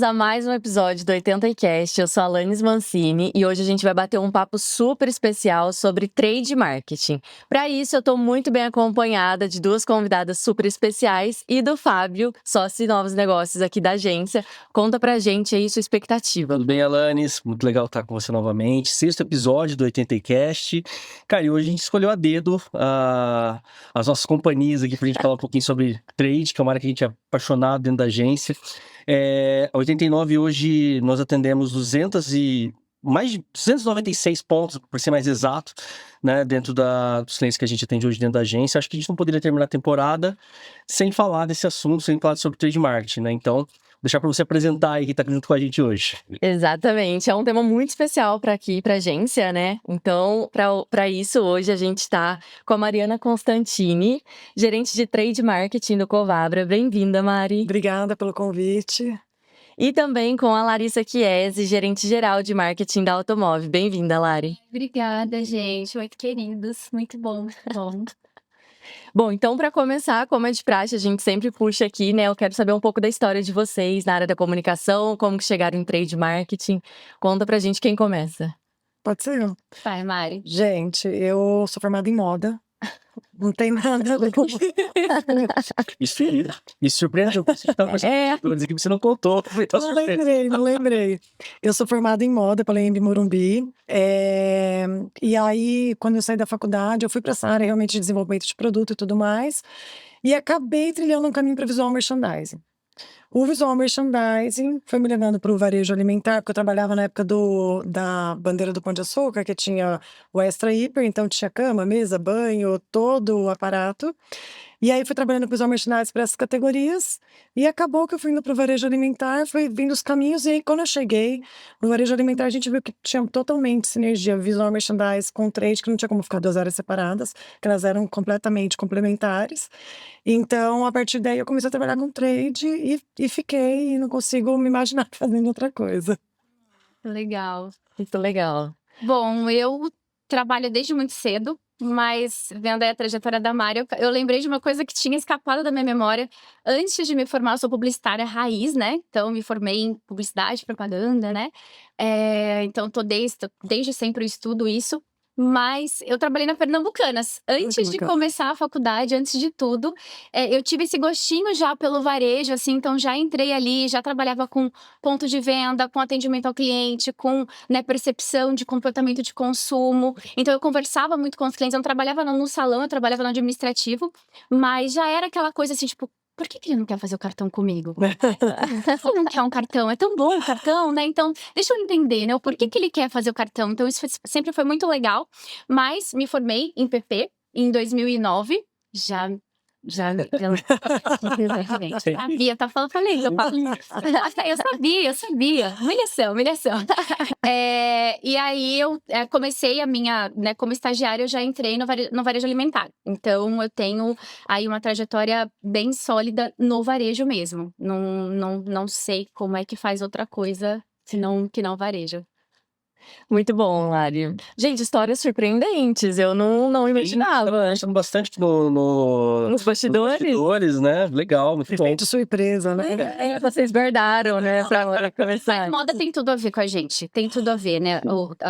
Bem-vindos a mais um episódio do 80cast. Eu sou a Alanis Mancini e hoje a gente vai bater um papo super especial sobre trade marketing. Para isso, eu tô muito bem acompanhada de duas convidadas super especiais e do Fábio, sócio de novos negócios aqui da agência. Conta pra gente aí sua expectativa. Tudo bem, Alanis? Muito legal estar com você novamente. Sexto episódio do 80cast. Cara, e hoje a gente escolheu a dedo as nossas companhias aqui pra gente falar um pouquinho sobre trade, que é uma área que a gente é apaixonado dentro da agência. A 89 hoje nós atendemos mais de 296 pontos, por ser mais exato, né, dentro dos clientes que a gente atende hoje dentro da agência. Acho que a gente não poderia terminar a temporada sem falar desse assunto, sem falar sobre trade marketing, né? Então, deixar para você apresentar aí quem tá junto com a gente hoje. Exatamente, é um tema muito especial para aqui, para agência, né? Então, para isso, hoje a gente está com a Mariana Constantini, gerente de trade marketing do Covabra. Bem-vinda, Mari. Obrigada pelo convite. E também com a Larissa Chiesi, gerente geral de marketing da Automove. Bem-vinda, Lari. Obrigada, gente. Muito queridos. Muito bom, muito bom. Bom, então para começar, como é de praxe, a gente sempre puxa aqui, né? Eu quero saber um pouco da história de vocês na área da comunicação, como que chegaram em trade marketing. Conta pra gente quem começa. Pode ser eu. Vai, Mari. Gente, eu sou formada em moda. Não tem nada a ver com... Isso surpreendeu. Vou dizer que você não contou. Não lembrei. Eu sou formada em moda pela Anhembi Morumbi. E aí, quando eu saí da faculdade, eu fui para essa área realmente de desenvolvimento de produto e tudo mais. E acabei trilhando um caminho para visual merchandising. O visual merchandising foi me levando para o varejo alimentar, porque eu trabalhava na época da bandeira do Pão de Açúcar, que tinha o Extra Hiper, então tinha cama, mesa, banho, todo o aparato. E aí fui trabalhando com visual merchandising para essas categorias, e acabou que eu fui indo para o varejo alimentar, fui vindo os caminhos, e aí quando eu cheguei no varejo alimentar, a gente viu que tinha totalmente sinergia visual merchandising com trade, que não tinha como ficar duas áreas separadas, que elas eram completamente complementares. Então, a partir daí, eu comecei a trabalhar com trade e fiquei, e não consigo me imaginar fazendo outra coisa. Legal. Muito legal. Bom, eu trabalho desde muito cedo, mas vendo aí a trajetória da Mari, eu lembrei de uma coisa que tinha escapado da minha memória. Antes de me formar, eu sou publicitária raiz, né? Então, me formei em publicidade, propaganda, né? Então, desde sempre eu estudo isso. Mas eu trabalhei na Pernambucanas. Antes de começar a faculdade, antes de tudo, eu tive esse gostinho já pelo varejo, assim, então já entrei ali, já trabalhava com ponto de venda, com atendimento ao cliente, com, né, percepção de comportamento de consumo. Então eu conversava muito com os clientes, eu não trabalhava no salão, eu trabalhava no administrativo, mas já era aquela coisa assim, tipo, por que ele não quer fazer o cartão comigo? Ele não quer um cartão, é tão bom o cartão, né? Então, deixa eu entender, né? Por que ele quer fazer o cartão? Então, isso sempre foi muito legal. Mas me formei em PP em 2009. Sabia, tá falando, falei. Eu sabia. Humilhação. E aí, eu comecei a minha, né, como estagiária, eu já entrei no varejo alimentar. Então, eu tenho aí uma trajetória bem sólida no varejo mesmo. Não sei como é que faz outra coisa que não varejo. Muito bom, Lari. Gente, histórias surpreendentes. Eu não imaginava. Estamos bastante nos bastidores, né? Legal, muito bom. De surpresa, né? Vocês guardaram, né? Pra começar. Moda tem tudo a ver com a gente. Tem tudo a ver, né?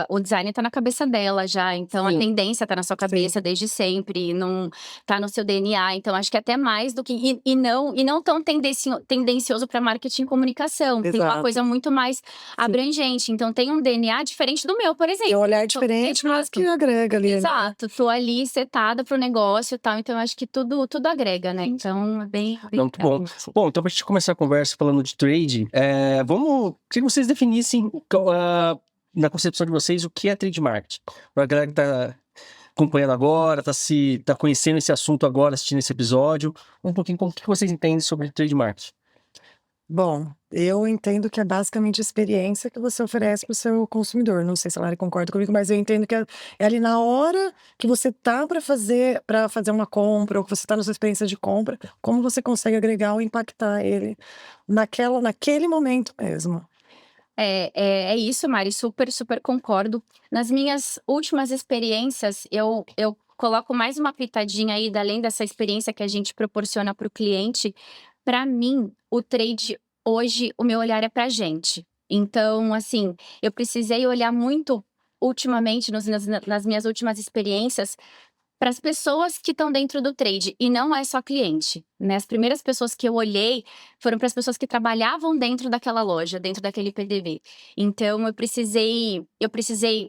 O design tá na cabeça dela já. Então, a tendência tá na sua cabeça desde sempre. Não tá no seu DNA. Então, acho que até mais do que... E não tão tendencioso pra marketing e comunicação. Exato. Tem uma coisa muito mais abrangente. Então, tem um DNA diferente do meu, por exemplo. Tem um olhar diferente, mas que agrega ali. Exato. Tô ali setada pro negócio e tal. Então, acho que tudo agrega, né? Então, é bem muito bom. Bom, então pra gente começar a conversa falando de trade, queria que vocês definissem na concepção de vocês o que é trade marketing. Pra galera que tá acompanhando agora, tá conhecendo esse assunto agora, assistindo esse episódio, um pouquinho como que vocês entendem sobre trade marketing. Bom, eu entendo que é basicamente a experiência que você oferece para o seu consumidor. Não sei se a Lari concorda comigo, mas eu entendo que é ali na hora que você tá para fazer uma compra, ou que você tá na sua experiência de compra, como você consegue agregar ou impactar ele naquele momento mesmo. É isso, Mari, super concordo. Nas minhas últimas experiências, eu coloco mais uma pitadinha aí, além dessa experiência que a gente proporciona para o cliente. Para mim, o trade hoje o meu olhar é pra gente. Então, assim, eu precisei olhar muito ultimamente, nas minhas últimas experiências, para as pessoas que estão dentro do trade, e não é só cliente, né? As primeiras pessoas que eu olhei foram para as pessoas que trabalhavam dentro daquela loja, dentro daquele PDV. Então, eu precisei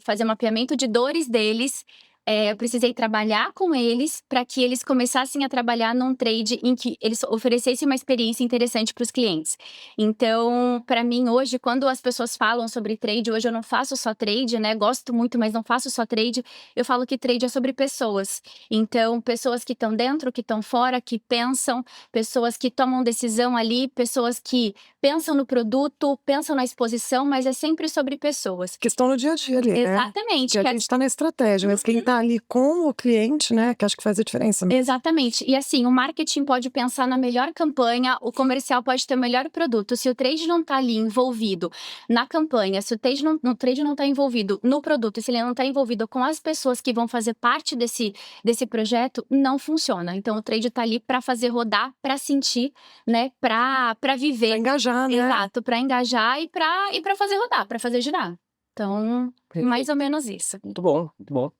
fazer um mapeamento de dores deles, eu precisei trabalhar com eles para que eles começassem a trabalhar num trade em que eles oferecessem uma experiência interessante para os clientes. Então, para mim, hoje, quando as pessoas falam sobre trade, hoje eu não faço só trade, né? Gosto muito, mas não faço só trade. Eu falo que trade é sobre pessoas. Então, pessoas que estão dentro, que estão fora, que pensam, pessoas que tomam decisão ali, pessoas que pensam no produto, pensam na exposição, mas é sempre sobre pessoas. Que estão no dia a dia ali, né? Exatamente. Que a gente tá na estratégia, mas quem tá ali com o cliente, né, que acho que faz a diferença. Exatamente. E assim, o marketing pode pensar na melhor campanha, o comercial pode ter o melhor produto. Se o trade não tá ali envolvido na campanha, se o trade não tá envolvido no produto, se ele não tá envolvido com as pessoas que vão fazer parte desse projeto, não funciona. Então, o trade tá ali para fazer rodar, para sentir, né, para viver. Pra engajar, né? Exato, para engajar e para fazer rodar, para fazer girar. Então, mais ou menos isso. Muito bom, muito bom.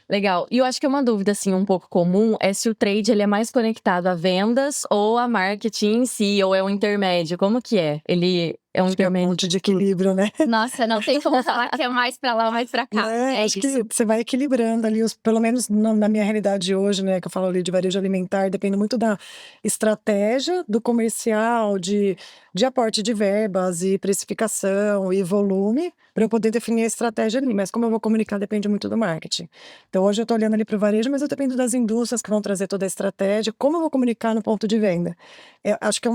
Legal. E eu acho que uma dúvida, assim, um pouco comum é se o trade ele é mais conectado a vendas ou a marketing em si, ou é um intermédio. Como que é? Ele é um Acho que é um intermédio? monte de equilíbrio, né? Nossa, não tem como falar que é mais para lá ou mais para cá. Né? É Acho isso. que você vai equilibrando ali, pelo menos na minha realidade hoje, né, que eu falo ali de varejo alimentar, depende muito da estratégia do comercial, de aporte de verbas e precificação e volume, para eu poder definir a estratégia ali. Mas como eu vou comunicar, depende muito do marketing. Então hoje eu estou olhando ali para o varejo, mas eu dependo das indústrias que vão trazer toda a estratégia, como eu vou comunicar no ponto de venda. Eu acho que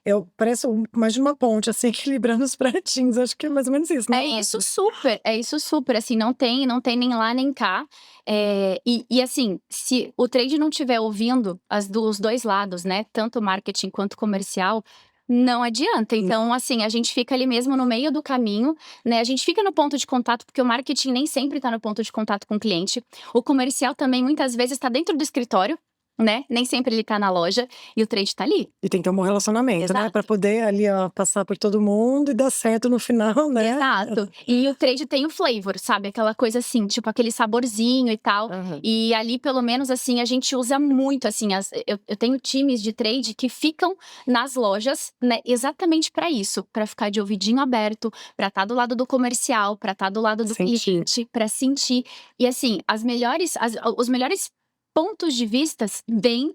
eu pareço mais de uma ponte, assim, equilibrando os pratinhos. Acho que é mais ou menos isso, né? É isso super, assim, não tem nem lá nem cá. E assim, se o trade não estiver ouvindo os dois lados, né, tanto marketing quanto comercial, não adianta. Então, assim, a gente fica ali mesmo no meio do caminho, né? A gente fica no ponto de contato, porque o marketing nem sempre está no ponto de contato com o cliente. O comercial também, muitas vezes, está dentro do escritório, né? Nem sempre ele está na loja e o trade está ali. E tem que ter um bom relacionamento, né? Exato. Para poder ali, ó, passar por todo mundo e dar certo no final, né? Exato. E o trade tem o flavor, sabe? Aquela coisa assim, tipo aquele saborzinho e tal. Aham. E ali, pelo menos, assim, a gente usa muito, assim, eu tenho times de trade que ficam nas lojas, né, exatamente para isso, para ficar de ouvidinho aberto, para estar do lado do comercial, para estar do lado do Sentir. cliente, para sentir. E assim, os melhores pontos de vista vêm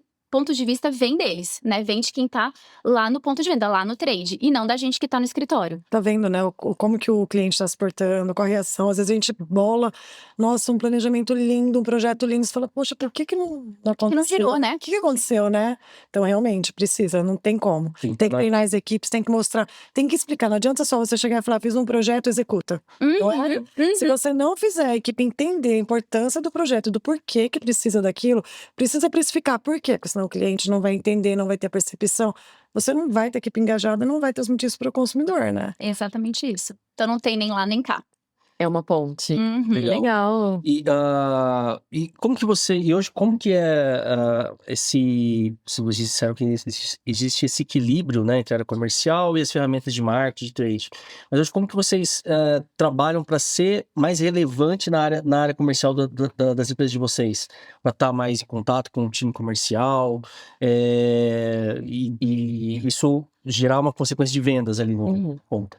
deles, né? Vem de quem tá lá no ponto de venda, lá no trade, e não da gente que tá no escritório. Tá vendo, né? Como que o cliente está se portando, qual a reação. Às vezes a gente bola, nossa, um planejamento lindo, um projeto lindo. Você fala, poxa, por que não aconteceu? Que não girou, né? O que aconteceu, né? Então, realmente, precisa, não tem como. Sim, Tem que né? treinar as equipes, tem que mostrar, tem que explicar. Não adianta só você chegar e falar, fiz um projeto, executa. Não é? Se você não fizer a equipe entender a importância do projeto, do porquê que precisa daquilo, precisa precificar. Por quê? Porque senão o cliente não vai entender, não vai ter a percepção. Você não vai ter equipe engajada, não vai ter os motivos para o consumidor, né? Exatamente isso. Então não tem nem lá nem cá. É uma ponte. Uhum. Legal. E como que e hoje, como que é se vocês disseram que existe esse equilíbrio, né, entre a área comercial e as ferramentas de marketing, de trade. Mas hoje, como que vocês trabalham para ser mais relevante na área comercial das empresas de vocês? Para estar mais em contato com o time comercial e isso gerar uma consequência de vendas ali no ponto.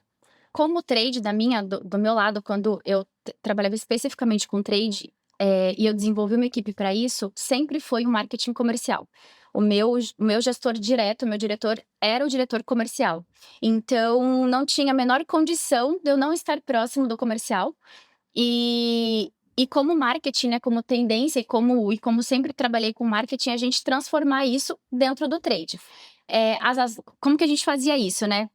Como trade do meu lado, quando eu trabalhava especificamente com trade, e eu desenvolvi uma equipe para isso, sempre foi o marketing comercial. O meu gestor direto, o meu diretor, era o diretor comercial. Então, não tinha a menor condição de eu não estar próximo do comercial. E como marketing, né, como tendência, e como sempre trabalhei com marketing, a gente transformar isso dentro do trade. Como que a gente fazia isso, né?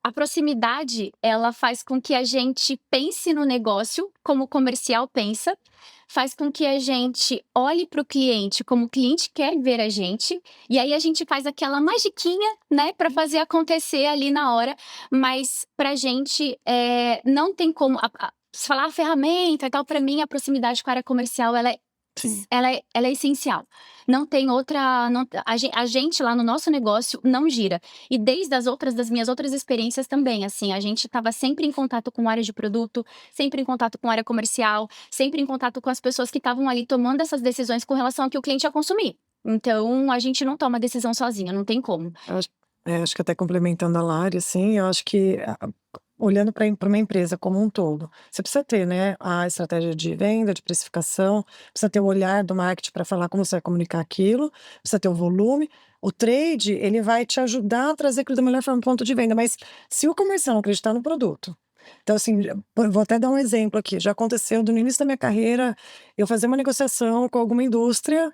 A proximidade, ela faz com que a gente pense no negócio como o comercial pensa, faz com que a gente olhe para o cliente como o cliente quer ver a gente, e aí a gente faz aquela magiquinha, né, para fazer acontecer ali na hora, mas pra gente não tem como... Se falar a ferramenta e tal, para mim a proximidade com a área comercial, ela é Sim. ela é essencial. Não tem outra. A gente lá no nosso negócio não gira. E desde das minhas outras experiências também, assim, a gente estava sempre em contato com a área de produto, sempre em contato com a área comercial, sempre em contato com as pessoas que estavam ali tomando essas decisões com relação ao que o cliente ia consumir. Então, a gente não toma decisão sozinha, não tem como. Acho que até complementando a Lari, assim, eu acho que olhando para uma empresa como um todo, você precisa ter, né, a estratégia de venda, de precificação, precisa ter o olhar do marketing para falar como você vai comunicar aquilo, precisa ter o volume. O trade, ele vai te ajudar a trazer aquilo da melhor forma para o ponto de venda, mas se o comercial não acreditar no produto. Então, assim, vou até dar um exemplo aqui. Já aconteceu no início da minha carreira, eu fazer uma negociação com alguma indústria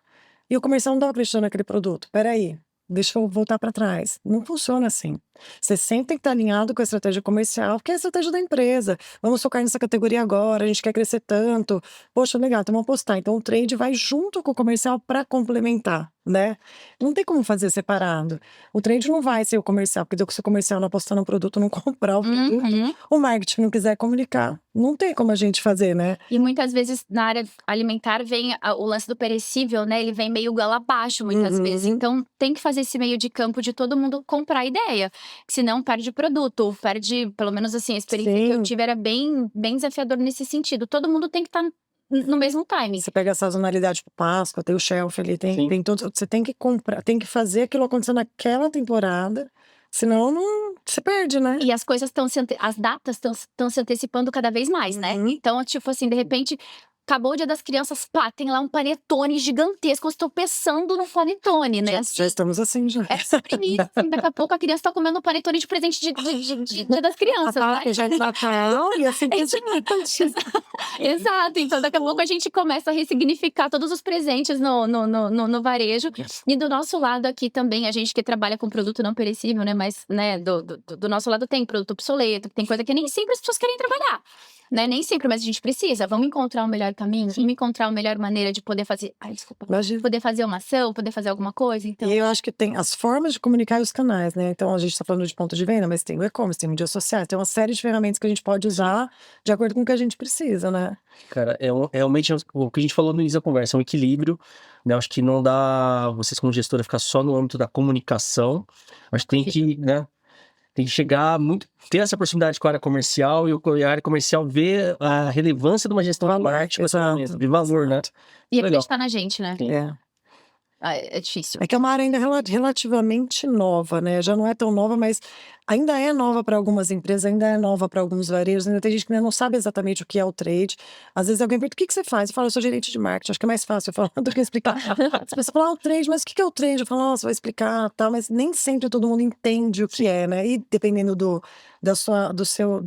e o comercial não estava acreditando naquele produto. Peraí, deixa eu voltar para trás. Não funciona assim. Você sempre tem que estar alinhado com a estratégia comercial, porque é a estratégia da empresa. Vamos focar nessa categoria agora, a gente quer crescer tanto. Poxa, legal, então vamos apostar. Então o trade vai junto com o comercial para complementar, né? Não tem como fazer separado. O trade não vai ser o comercial, porque se o comercial não apostar no produto, não comprar o produto, Uhum. o marketing não quiser comunicar. Não tem como a gente fazer, né? E muitas vezes na área alimentar vem o lance do perecível, né? Ele vem meio goela abaixo muitas vezes. Então tem que fazer esse meio de campo de todo mundo comprar a ideia. Senão perde o produto, perde, pelo menos assim, a experiência que eu Sim. tive era bem desafiador nesse sentido. Todo mundo tem que estar no mesmo timing. Você pega a sazonalidade pro Páscoa, tem o shelf ali, Sim. tem tudo. Você tem que comprar, tem que fazer aquilo acontecer naquela temporada, senão não, você perde, né? E as coisas as datas estão se antecipando cada vez mais, né? Então, tipo assim, de repente, acabou o Dia das Crianças, pá, tem lá um panetone gigantesco, eu estou pensando no panetone, né? Já estamos assim, já. É sobre isso, assim, daqui a pouco a criança tá comendo um panetone de presente de Dia das Crianças, né? Já é Natal e assim Exato, então daqui a pouco a gente começa a ressignificar todos os presentes no varejo. E do nosso lado aqui também, a gente que trabalha com produto não perecível, né? Mas, né, do nosso lado tem produto obsoleto, tem coisa que nem sempre as pessoas querem trabalhar. Né? Nem sempre, mas a gente precisa. Vamos encontrar o melhor caminho, vamos encontrar a melhor maneira de poder fazer. Ai, desculpa. Imagina. Poder fazer uma ação, poder fazer alguma coisa. Então, E eu acho que tem as formas de comunicar e os canais, né? Então a gente está falando de ponto de venda, mas tem o e-commerce, tem mídias sociais, tem uma série de ferramentas que a gente pode usar de acordo com o que a gente precisa, né? Cara, realmente o que a gente falou no início da conversa, é um equilíbrio, né? Acho que não dá vocês como gestora ficar só no âmbito da comunicação. Acho que tem que, né? Tem que chegar muito, ter essa proximidade com a área comercial e a área comercial ver a relevância de uma gestão de marketing, de valor, né? e Legal. acreditar na gente, né? É. É difícil. É que é uma área ainda relativamente nova, né? Já não é tão nova, mas ainda é nova para algumas empresas, ainda é nova para alguns varejos, ainda tem gente que ainda não sabe exatamente o que é o trade. Às vezes alguém pergunta, o que você faz? Eu falo, eu sou gerente de marketing, acho que é mais fácil eu falar do que explicar. As pessoas falam, o trade, mas o que é o trade? Eu falo, nossa, vai explicar, tá? Mas nem sempre todo mundo entende o que é, né? E dependendo do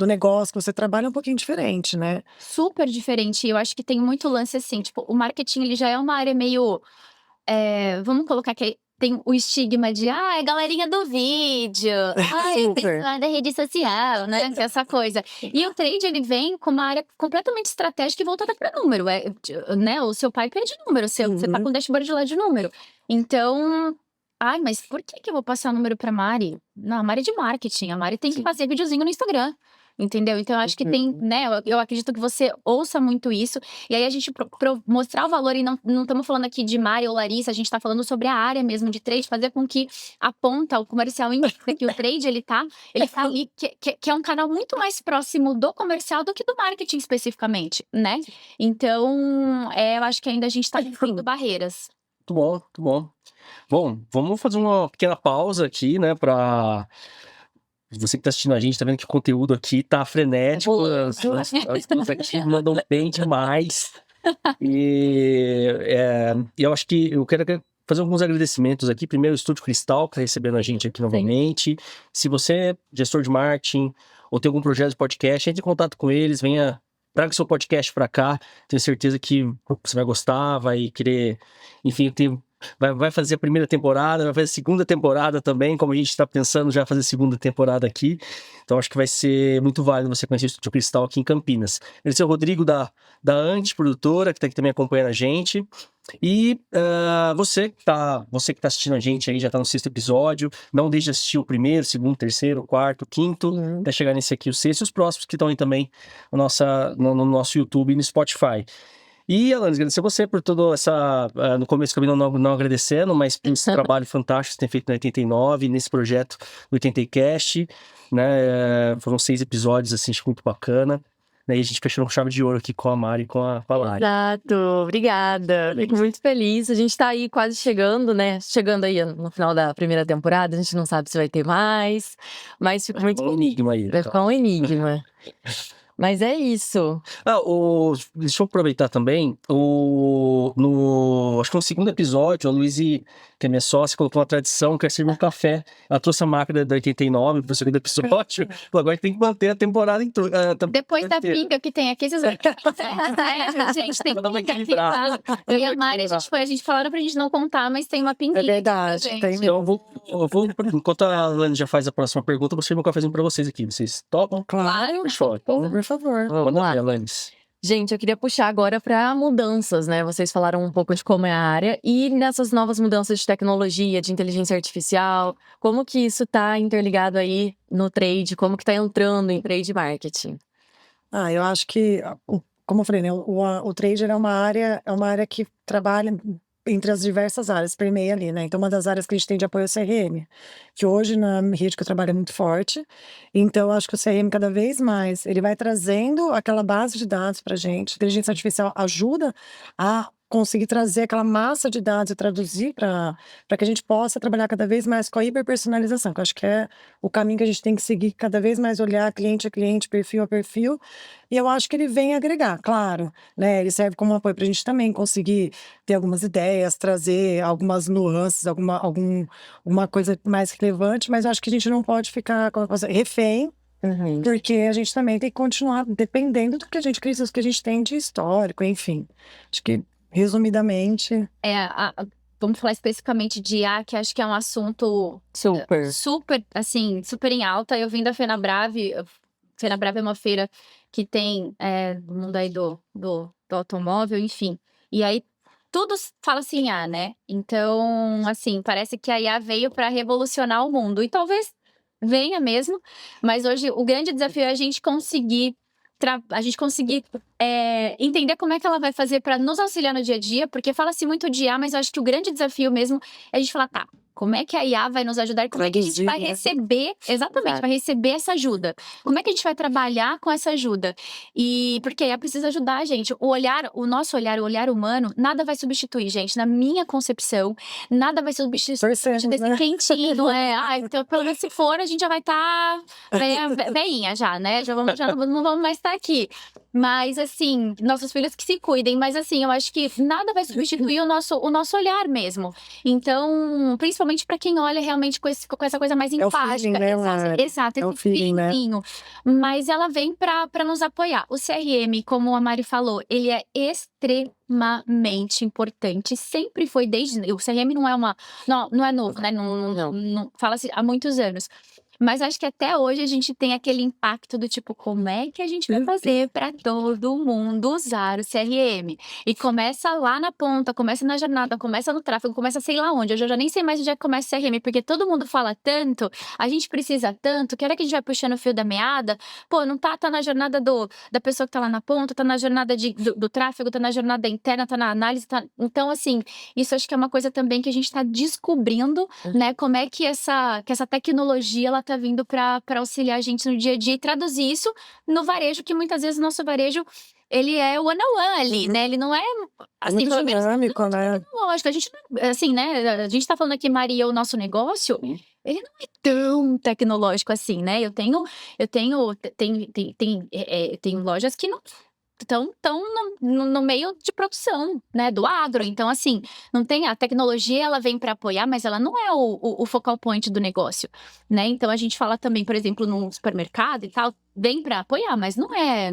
negócio que você trabalha, é um pouquinho diferente, né? Super diferente. Eu acho que tem muito lance assim, tipo, o marketing ele já é uma área meio. Vamos colocar que tem o estigma de, é galerinha do vídeo, é Super. pessoal da rede social, né? Essa coisa. E o trade, ele vem com uma área completamente estratégica e voltada para número. Né? O seu pai pede número, você tá com o dashboard lá de número. Então, mas por que eu vou passar número pra Mari? Não, a Mari é de marketing, a Mari tem que fazer videozinho no Instagram. Entendeu? Então, eu acho que tem, né? Eu acredito que você ouça muito isso. E aí, a gente, pra mostrar o valor, e não estamos falando aqui de Mari ou Larissa, a gente está falando sobre a área mesmo de trade, fazer com que a ponta, o comercial, que o trade, ele tá ali, que é um canal muito mais próximo do comercial do que do marketing especificamente, né? Então, eu acho que ainda a gente está vencendo barreiras. Muito bom, muito bom. Bom, vamos fazer uma pequena pausa aqui, né, pra... Você que tá assistindo a gente, tá vendo que o conteúdo aqui tá frenético. As pessoas aqui mandam bem demais. E eu acho que eu quero fazer alguns agradecimentos aqui. Primeiro, o Estúdio Cristal, que tá recebendo a gente aqui novamente. Se você é gestor de marketing ou tem algum projeto de podcast, entre em contato com eles, traga seu podcast pra cá. Tenho certeza que você vai gostar, vai querer, enfim, vai fazer a primeira temporada, vai fazer a segunda temporada também, como a gente está pensando já fazer a segunda temporada aqui. Então acho que vai ser muito válido você conhecer o Estúdio Cristal aqui em Campinas. Esse é o Rodrigo da Ante Produtora, que está aqui também acompanhando a gente. E você que tá assistindo a gente aí, já tá no 6º episódio, não deixe de assistir o 1º, 2º, 3º, 4º, 5º, até chegar nesse aqui, o 6º, e os próximos que estão aí também no nosso YouTube e no Spotify. E, Alanis, agradecer você por toda essa... no começo acabei não agradecendo, mas por esse trabalho fantástico que você tem feito na 89, nesse projeto do 80cast, né? Foram 6 episódios, assim, acho muito bacana. E a gente fechou com chave de ouro aqui com a Mari e com a Lari. Exato, obrigada. Fico muito feliz. A gente tá aí quase chegando, né? Chegando aí no final da primeira temporada. A gente não sabe se vai ter mais, mas fico muito Um enigma aí. Vai ficar um enigma. Mas é isso. Deixa eu aproveitar também. Acho que no segundo episódio, a Luíse, que é minha sócia, colocou uma tradição que é servir um café. Ela trouxe a máquina da 89 pro segundo episódio. Falou, agora tem que manter a temporada inteira. Depois da pinga que tem aqui, vocês vão... gente, tem Vamos pinga aqui. equilibrar. Tá? Eu e a Mari, a gente falaram pra gente não contar, mas tem uma pinguinha. É verdade, gente. tem Então, enquanto a Alane já faz a próxima pergunta, eu vou servir um cafezinho pra vocês aqui. Vocês topam? Claro, Fechou. por favor. Vamos Manda lá. ver, Alanis. Gente, eu queria puxar agora para mudanças, né? Vocês falaram um pouco de como é a área e nessas novas mudanças de tecnologia, de inteligência artificial, como que isso está interligado aí no trade, como que está entrando em trade marketing? Eu acho que, como eu falei, né, o trader é uma área que trabalha entre as diversas áreas, permeia ali, né? Então, uma das áreas que a gente tem de apoio é o CRM, que hoje na rede que eu trabalho é muito forte. Então, eu acho que o CRM, cada vez mais, ele vai trazendo aquela base de dados pra gente. A inteligência artificial ajuda a conseguir trazer aquela massa de dados e traduzir para que a gente possa trabalhar cada vez mais com a hiperpersonalização, que eu acho que é o caminho que a gente tem que seguir, cada vez mais olhar cliente a cliente, perfil a perfil, e eu acho que ele vem agregar, claro, né? Ele serve como apoio para a gente também conseguir ter algumas ideias, trazer algumas nuances, alguma coisa mais relevante, mas eu acho que a gente não pode ficar com a coisa refém, porque a gente também tem que continuar dependendo do que a gente precisa, do que a gente tem de histórico, enfim. Acho que, resumidamente... Vamos falar especificamente de IA, que acho que é um assunto super, assim, super em alta. Eu vim da Fenabrave. Fenabrave é uma feira que tem no mundo aí do automóvel, enfim. E aí tudo fala assim IA, né? Então, assim, parece que a IA veio para revolucionar o mundo. E talvez venha mesmo, mas hoje o grande desafio é a gente conseguir entender como é que ela vai fazer para nos auxiliar no dia a dia, porque fala-se muito de IA, mas eu acho que o grande desafio mesmo é a gente falar, tá, como é que a IA vai nos ajudar? Como é que a gente vai receber, exatamente, vai receber essa ajuda? Como é que a gente vai trabalhar com essa ajuda? E porque a IA precisa ajudar a gente. O nosso olhar, o olhar humano, nada vai substituir, gente. Na minha concepção, nada vai substituir esse quentinho, não é? Então, pelo menos se for, a gente já vai estar veinha já, né? Não vamos mais estar aqui. Mas, assim, nossos filhos que se cuidem. Mas, assim, eu acho que nada vai substituir o nosso olhar mesmo. Então, principalmente para quem olha realmente com essa coisa mais empática. É o feeling, né? Exato, esse feeling. Mas ela vem para nos apoiar. O CRM, como a Mari falou, ele é extremamente importante. Sempre foi desde... O CRM não é novo, né? Não fala-se há muitos anos. Mas acho que até hoje a gente tem aquele impacto do tipo, como é que a gente vai fazer para todo mundo usar o CRM? E começa lá na ponta, começa na jornada, começa no tráfego, começa sei lá onde. Eu já nem sei mais onde é que começa o CRM, porque todo mundo fala tanto, a gente precisa tanto, que hora que a gente vai puxando o fio da meada, pô, não tá na jornada da pessoa que tá lá na ponta, tá na jornada do tráfego, tá na jornada interna, tá na análise, tá... Então, assim, isso acho que é uma coisa também que a gente tá descobrindo, né? Como é que essa tecnologia, ela tá vindo para auxiliar a gente no dia a dia e traduzir isso no varejo, que muitas vezes o nosso varejo, ele é one-on-one ali, né? Ele não é assim, muito dinâmico, né? Lógico, a gente, assim, né? A gente tá falando aqui, Maria, o nosso negócio, ele não é tão tecnológico assim, né? Eu tenho lojas que não estão no meio de produção, né, do agro. Então, assim, não tem a tecnologia, ela vem para apoiar, mas ela não é o focal point do negócio, né? Então, a gente fala também, por exemplo, num supermercado e tal, vem para apoiar, mas não é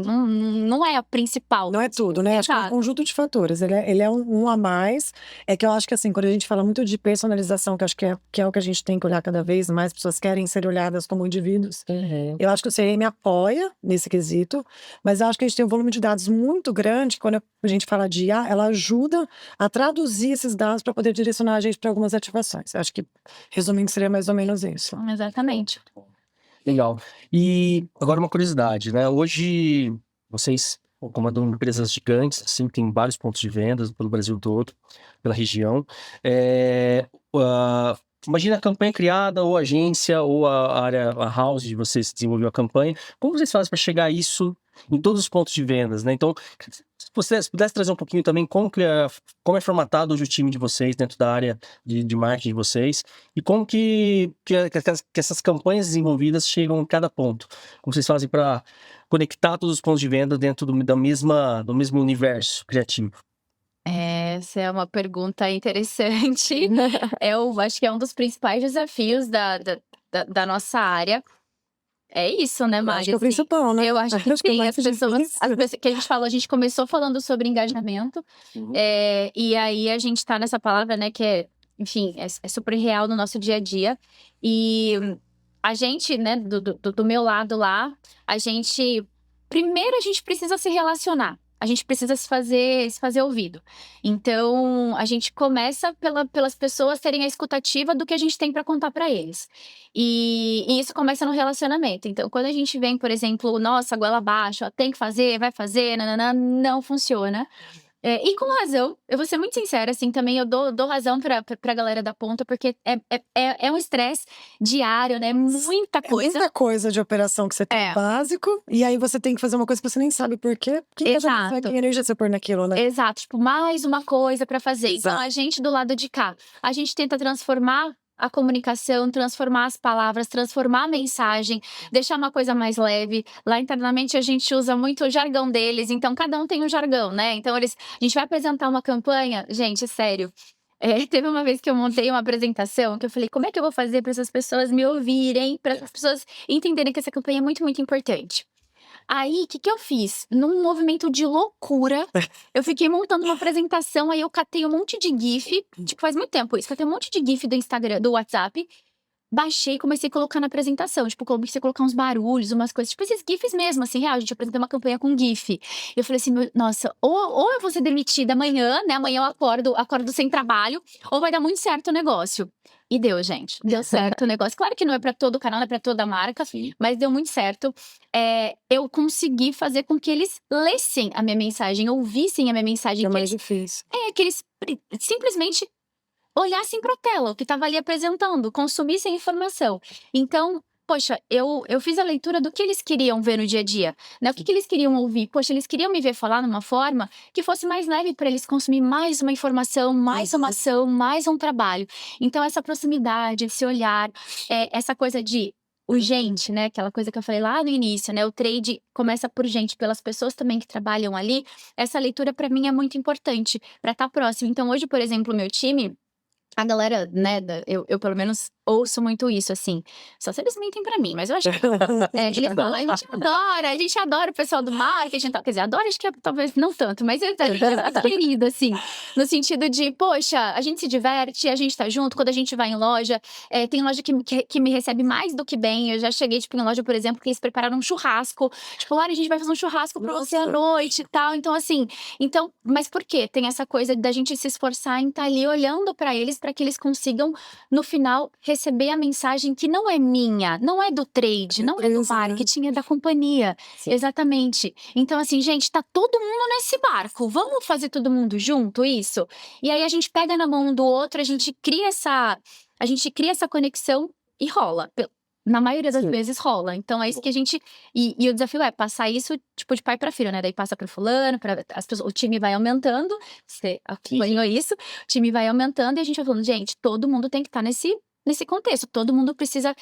a principal. Não é tudo, né? Acho que é um conjunto de fatores. Ele é um a mais. É que eu acho que, assim, quando a gente fala muito de personalização, que acho que é o que a gente tem que olhar cada vez mais, pessoas querem ser olhadas como indivíduos. Eu acho que o CRM apoia nesse quesito, mas eu acho que a gente tem um volume de dados muito grande, quando a gente fala de IA, ela ajuda a traduzir esses dados para poder direcionar a gente para algumas ativações. Eu acho que, resumindo, seria mais ou menos isso. Exatamente. Legal. E agora uma curiosidade, né? Hoje vocês como uma de empresas gigantes, assim, tem vários pontos de vendas pelo Brasil todo, pela região. Imagina a campanha criada, ou a agência, ou a área, a house de vocês desenvolveu a campanha. Como vocês fazem para chegar a isso em todos os pontos de vendas, né? Então, se você pudesse trazer um pouquinho também como é formatado hoje o time de vocês dentro da área de marketing de vocês e como que essas campanhas desenvolvidas chegam em cada ponto. Como vocês fazem para conectar todos os pontos de venda dentro do mesmo universo criativo. Essa é uma pergunta interessante. Eu acho que é um dos principais desafios da nossa área. É isso, né, Mari? Acho que é o principal, né? Eu acho que Acho que é tem mais as pessoas difícil. que a gente falou, a gente começou falando sobre engajamento, e aí a gente tá nessa palavra, né, que é, enfim, é super real no nosso dia a dia. E a gente, né, do meu lado lá, primeiro a gente precisa se relacionar. A gente precisa se fazer ouvido. Então, a gente começa pelas pessoas terem a escutativa do que a gente tem para contar para eles. E isso começa no relacionamento. Então, quando a gente vem, por exemplo, nossa, goela abaixo, ó, tem que fazer, vai fazer, nananã, não funciona. E com razão, eu vou ser muito sincera, assim, também eu dou razão pra galera da ponta, porque é um estresse diário, né? Muita coisa. Muita coisa de operação que você tem básico, e aí você tem que fazer uma coisa que você nem sabe por quê. Exato. Que energia você pôr naquilo, né? Exato, tipo, mais uma coisa pra fazer. Então, a gente do lado de cá, a gente tenta transformar a comunicação, transformar as palavras, transformar a mensagem, deixar uma coisa mais leve. Lá internamente a gente usa muito o jargão deles, então cada um tem um jargão, né? Então a gente vai apresentar uma campanha, gente, sério. Teve uma vez que eu montei uma apresentação que eu falei, como é que eu vou fazer para essas pessoas me ouvirem, para as pessoas entenderem que essa campanha é muito, muito importante. Aí, o que eu fiz? Num movimento de loucura, eu fiquei montando uma apresentação, aí eu catei um monte de GIF, tipo, faz muito tempo isso, catei um monte de GIF do Instagram, do WhatsApp, baixei e comecei a colocar na apresentação, tipo, comecei a colocar uns barulhos, umas coisas, tipo, esses GIFs mesmo, assim, real, a gente apresentou uma campanha com GIF. Eu falei assim, nossa, ou eu vou ser demitida amanhã, né, amanhã eu acordo sem trabalho, ou vai dar muito certo o negócio. E deu, gente, deu certo o negócio. Claro que não é pra todo o canal, não é pra toda a marca, mas deu muito certo. Eu consegui fazer com que eles lessem a minha mensagem, ouvissem a minha mensagem. É mais difícil. Que eles simplesmente olhassem para a tela, o que estava ali apresentando, consumissem informação. Então, poxa, eu fiz a leitura do que eles queriam ver no dia a dia, né? O que eles queriam ouvir? Poxa, eles queriam me ver falar numa forma que fosse mais leve para eles consumir mais uma informação, mais uma ação, mais um trabalho. Então, essa proximidade, esse olhar, essa coisa de urgente, né? Aquela coisa que eu falei lá no início, né? O trade começa por gente, pelas pessoas também que trabalham ali. Essa leitura, para mim, é muito importante para estar próximo. Então, hoje, por exemplo, o meu time, a galera, né, eu pelo menos ouço muito isso, assim. Só se eles mentem pra mim, mas eu acho que eles falam, a gente adora o pessoal do marketing e tal. Quer dizer, adora, acho que talvez não tanto, mas é querido, assim. No sentido de, poxa, a gente se diverte, a gente tá junto, quando a gente vai em loja. Tem loja que me recebe mais do que bem. Eu já cheguei, tipo, em loja, por exemplo, que eles prepararam um churrasco. Tipo, Lara, a gente vai fazer um churrasco pra você à noite e tal. Então, assim, mas por quê? Tem essa coisa da gente se esforçar em estar ali olhando pra eles, para que eles consigam, no final, receber a mensagem que não é minha, não é do trade, não é do marketing, é da companhia. Sim. Exatamente. Então, assim, gente, tá todo mundo nesse barco. Vamos fazer todo mundo junto, isso? E aí a gente pega na mão um do outro, a gente cria essa conexão e rola. Na maioria das vezes rola. Então é isso que a gente. E o desafio é passar isso, tipo, de pai para filho, né? Daí passa para fulano, o time vai aumentando. Você acompanhou isso? O time vai aumentando e a gente vai falando, gente, todo mundo tem que estar nesse contexto. Todo mundo precisa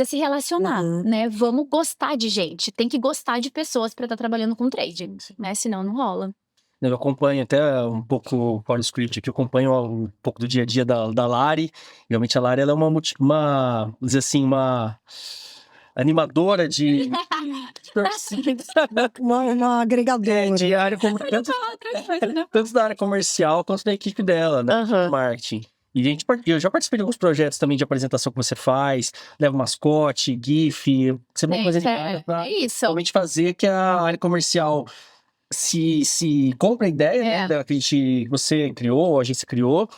se relacionar, né? Vamos gostar de gente. Tem que gostar de pessoas para estar trabalhando com trade, né? Senão não rola. Eu acompanho até um pouco fora do script aqui, eu acompanho um pouco do dia a dia da Lari. Realmente a Lari, ela é vamos dizer assim, uma animadora de uma agregadora. de área tanto da área comercial quanto da equipe dela, né? Marketing. E eu já participei de alguns projetos também de apresentação que você faz, leva mascote, GIF, você vai fazer pra realmente fazer que a área comercial se compra a ideia, né, que você criou, a agência criou,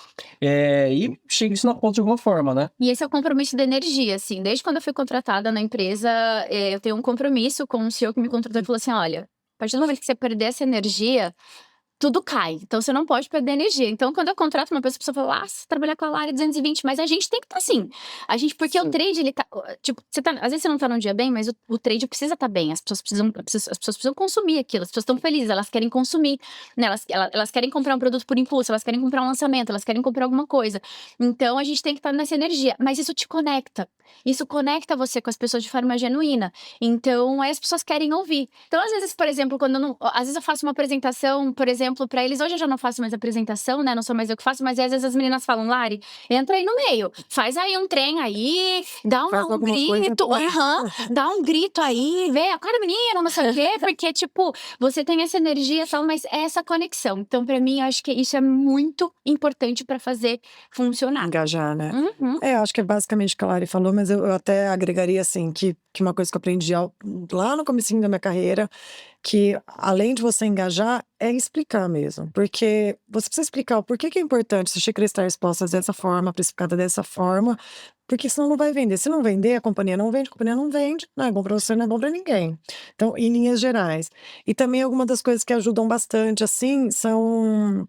e chega isso na ponta de alguma forma, né? E esse é o compromisso da energia, assim. Desde quando eu fui contratada na empresa, eu tenho um compromisso com o CEO que me contratou e falou assim, olha, A partir do momento que você perder essa energia, tudo cai. Então, você não pode perder energia. Então, quando eu contrato uma pessoa, a pessoa fala, você trabalha com a Lari 220, mas a gente tem que estar assim. Porque o trade, ele tá. Tipo, às vezes você não tá num dia bem, mas o trade precisa estar bem. As pessoas precisam consumir aquilo. As pessoas estão felizes, elas querem consumir. Né? Elas querem comprar um produto por impulso, elas querem comprar um lançamento, elas querem comprar alguma coisa. Então, a gente tem que estar nessa energia. Mas isso te conecta. Isso conecta você com as pessoas de forma genuína. Então, aí as pessoas querem ouvir. Então, às vezes, por exemplo, às vezes eu faço uma apresentação, por exemplo, pra eles, hoje eu já não faço mais apresentação, né? Não sou mais eu que faço, mas às vezes as meninas falam, Lari, entra aí no meio, faz aí um trem aí, dá um grito, dá um grito aí, vê, acorda menina, não sei o quê, porque, tipo, você tem essa energia e tal, mas é essa conexão. Então, pra mim, eu acho que isso é muito importante pra fazer funcionar. Engajar, né? Uhum. Eu acho que é basicamente o que a Lari falou, mas eu até agregaria, assim, que uma coisa que eu aprendi lá no comecinho da minha carreira, que além de você engajar, é explicar mesmo. Porque você precisa explicar o porquê que é importante você querer estar exposta dessa forma, precificada dessa forma, porque senão não vai vender. Se não vender, a companhia não vende, não é bom pra você, não é bom pra ninguém. Então, em linhas gerais. E também algumas das coisas que ajudam bastante, assim, são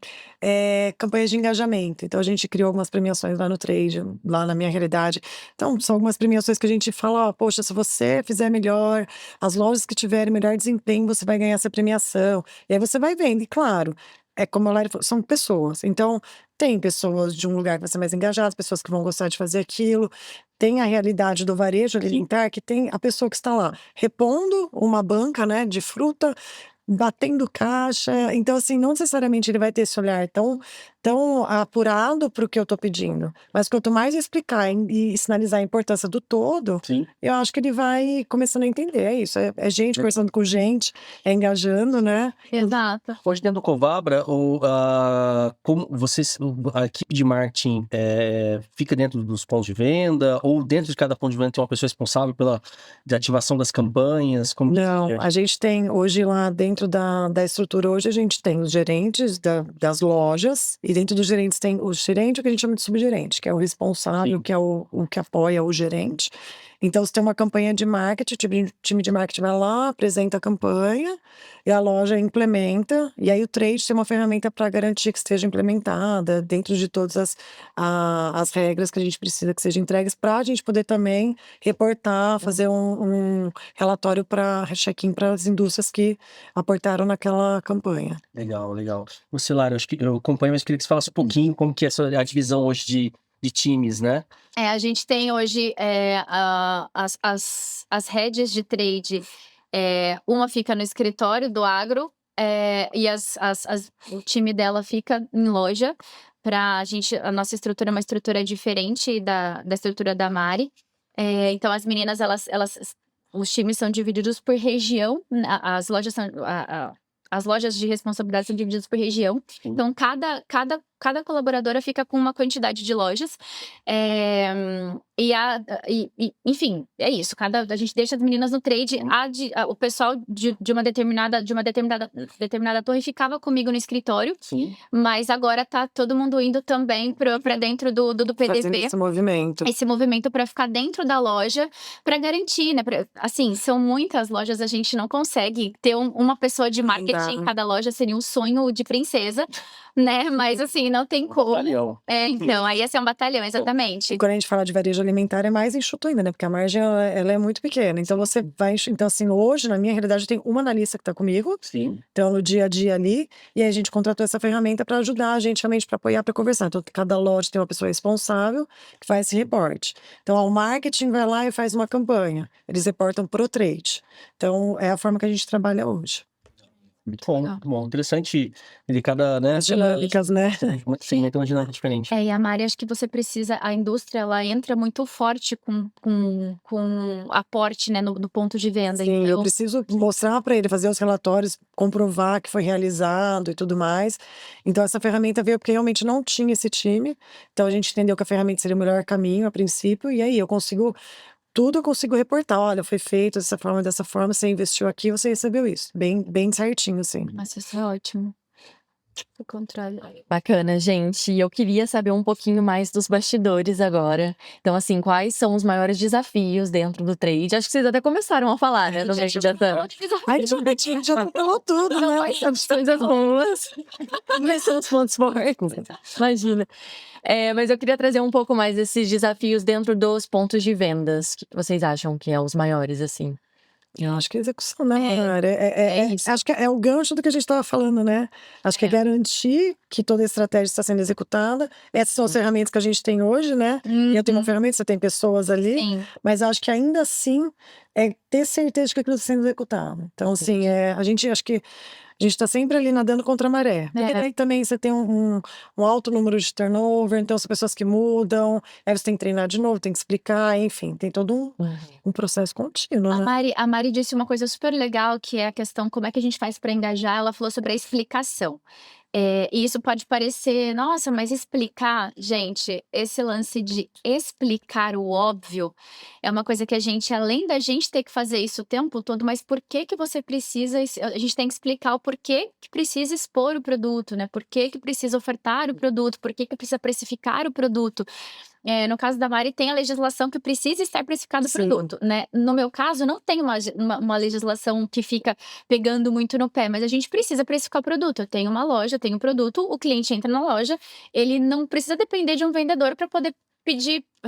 campanhas de engajamento. Então, a gente criou algumas premiações lá no Trade, lá na minha realidade. Então, são algumas premiações que a gente fala, poxa, se você fizer melhor, as lojas que tiverem melhor desempenho, você vai ganhar essa premiação. E aí você vai vendo, e claro, como a Lari falou, são pessoas. Então, tem pessoas de um lugar que vai ser mais engajado, pessoas que vão gostar de fazer aquilo. Tem a realidade do varejo alimentar, que tem a pessoa que está lá repondo uma banca, né, de fruta, batendo caixa. Então, assim, não necessariamente ele vai ter esse olhar tão apurado para o que eu estou pedindo. Mas quanto mais eu explicar e sinalizar a importância do todo, eu acho que ele vai começando a entender. É isso, é gente conversando com gente, é engajando, né? Exato. Hoje dentro do Covabra, como a equipe de marketing fica dentro dos pontos de venda, ou dentro de cada ponto de venda tem uma pessoa responsável pela ativação das campanhas? Não, a gente tem hoje lá dentro da estrutura, hoje a gente tem os gerentes das lojas, e dentro dos gerentes tem o gerente, o que a gente chama de subgerente, que é o responsável, que é o que apoia o gerente. Então, você tem uma campanha de marketing, o time de marketing vai lá, apresenta a campanha, e a loja implementa, e aí o trade tem uma ferramenta para garantir que esteja implementada dentro de todas as regras que a gente precisa que sejam entregues, para a gente poder também reportar, fazer um relatório para check-in para as indústrias que aportaram naquela campanha. Legal, legal. Você, Lara, acho que eu acompanho, mas queria que você falasse um pouquinho como que é a divisão hoje de times, né? A gente tem hoje as heads de trade, uma fica no escritório do agro, e o time dela fica em loja. A nossa estrutura é uma estrutura diferente da estrutura da Mari. Então, as meninas, os times são divididos por região, as lojas são... As lojas de responsabilidade são divididas por região. Então, cada colaboradora fica com uma quantidade de lojas. Enfim, é isso. A gente deixa as meninas no trade. O pessoal de uma determinada torre ficava comigo no escritório. Sim. Mas agora tá todo mundo indo também pra dentro do PDP. Fazendo esse movimento. Esse movimento para ficar dentro da loja, para garantir, né? Assim, são muitas lojas, a gente não consegue ter uma pessoa de marketing em cada loja, seria um sonho de princesa, né? Mas assim, não tem como. Batalhão. Então, aí ia ser um batalhão, exatamente. E quando a gente fala de varejo alimentar, é mais enxuto ainda, né? Porque a margem, ela é muito pequena. Então, você vai... Então, assim, hoje, na minha realidade, tem uma analista que tá comigo. Sim. Então, no dia a dia ali. E aí, a gente contratou essa ferramenta para ajudar a gente, realmente, para apoiar, para conversar. Então, cada loja tem uma pessoa responsável que faz esse reporte. Então, o marketing vai lá e faz uma campanha. Eles reportam pro trade. Então, é a forma que a gente trabalha hoje. Muito bom. Interessante. Delicada, né? As dinâmicas, né? Sim, então uma dinâmica diferente. E a Mari, acho que você precisa... A indústria, ela entra muito forte com aporte, né? No ponto de venda. Sim, então... eu preciso mostrar para ele, fazer os relatórios, comprovar que foi realizado e tudo mais. Então, essa ferramenta veio porque realmente não tinha esse time. Então, a gente entendeu que a ferramenta seria o melhor caminho a princípio. E aí, eu consigo reportar. Olha, foi feito dessa forma, você investiu aqui, você recebeu isso. Bem certinho, assim. Nossa, isso é ótimo. O controle. Bacana, gente. E eu queria saber um pouquinho mais dos bastidores agora. Então, assim, quais são os maiores desafios dentro do trade? Acho que vocês até começaram a falar, né, no meio dessa... Ai, gente, já falou tudo, né? As coisas boas. Quais são os pontos fortes? Imagina. Mas eu queria trazer um pouco mais desses desafios dentro dos pontos de vendas. O que vocês acham que é os maiores, assim? Eu acho que é execução, né, Mara? isso. Acho que é o gancho do que a gente estava falando, né? Acho que é garantir que toda a estratégia está sendo executada. Essas são as ferramentas que a gente tem hoje, né? E eu tenho uma ferramenta, você tem pessoas ali. Sim. Mas acho que ainda assim é ter certeza de que aquilo está sendo executado. Então, assim, a gente acho que a gente está sempre ali nadando contra a maré. Porque daí também você tem um alto número de turnover, então são pessoas que mudam, aí você tem que treinar de novo, tem que explicar, enfim, tem todo um processo contínuo, né? A Mari disse uma coisa super legal, que é a questão como é que a gente faz para engajar. Ela falou sobre a explicação. E isso pode parecer, nossa, mas explicar, gente, esse lance de explicar o óbvio é uma coisa que a gente, além da gente ter que fazer isso o tempo todo, mas por que você precisa, a gente tem que explicar o porquê que precisa expor o produto, né? Por que precisa ofertar o produto, por que precisa precificar o produto. No caso da Mari, tem a legislação que precisa estar precificado o produto, né? No meu caso, não tem uma legislação que fica pegando muito no pé, mas a gente precisa precificar o produto. Eu tenho uma loja, eu tenho um produto, o cliente entra na loja, ele não precisa depender de um vendedor para poder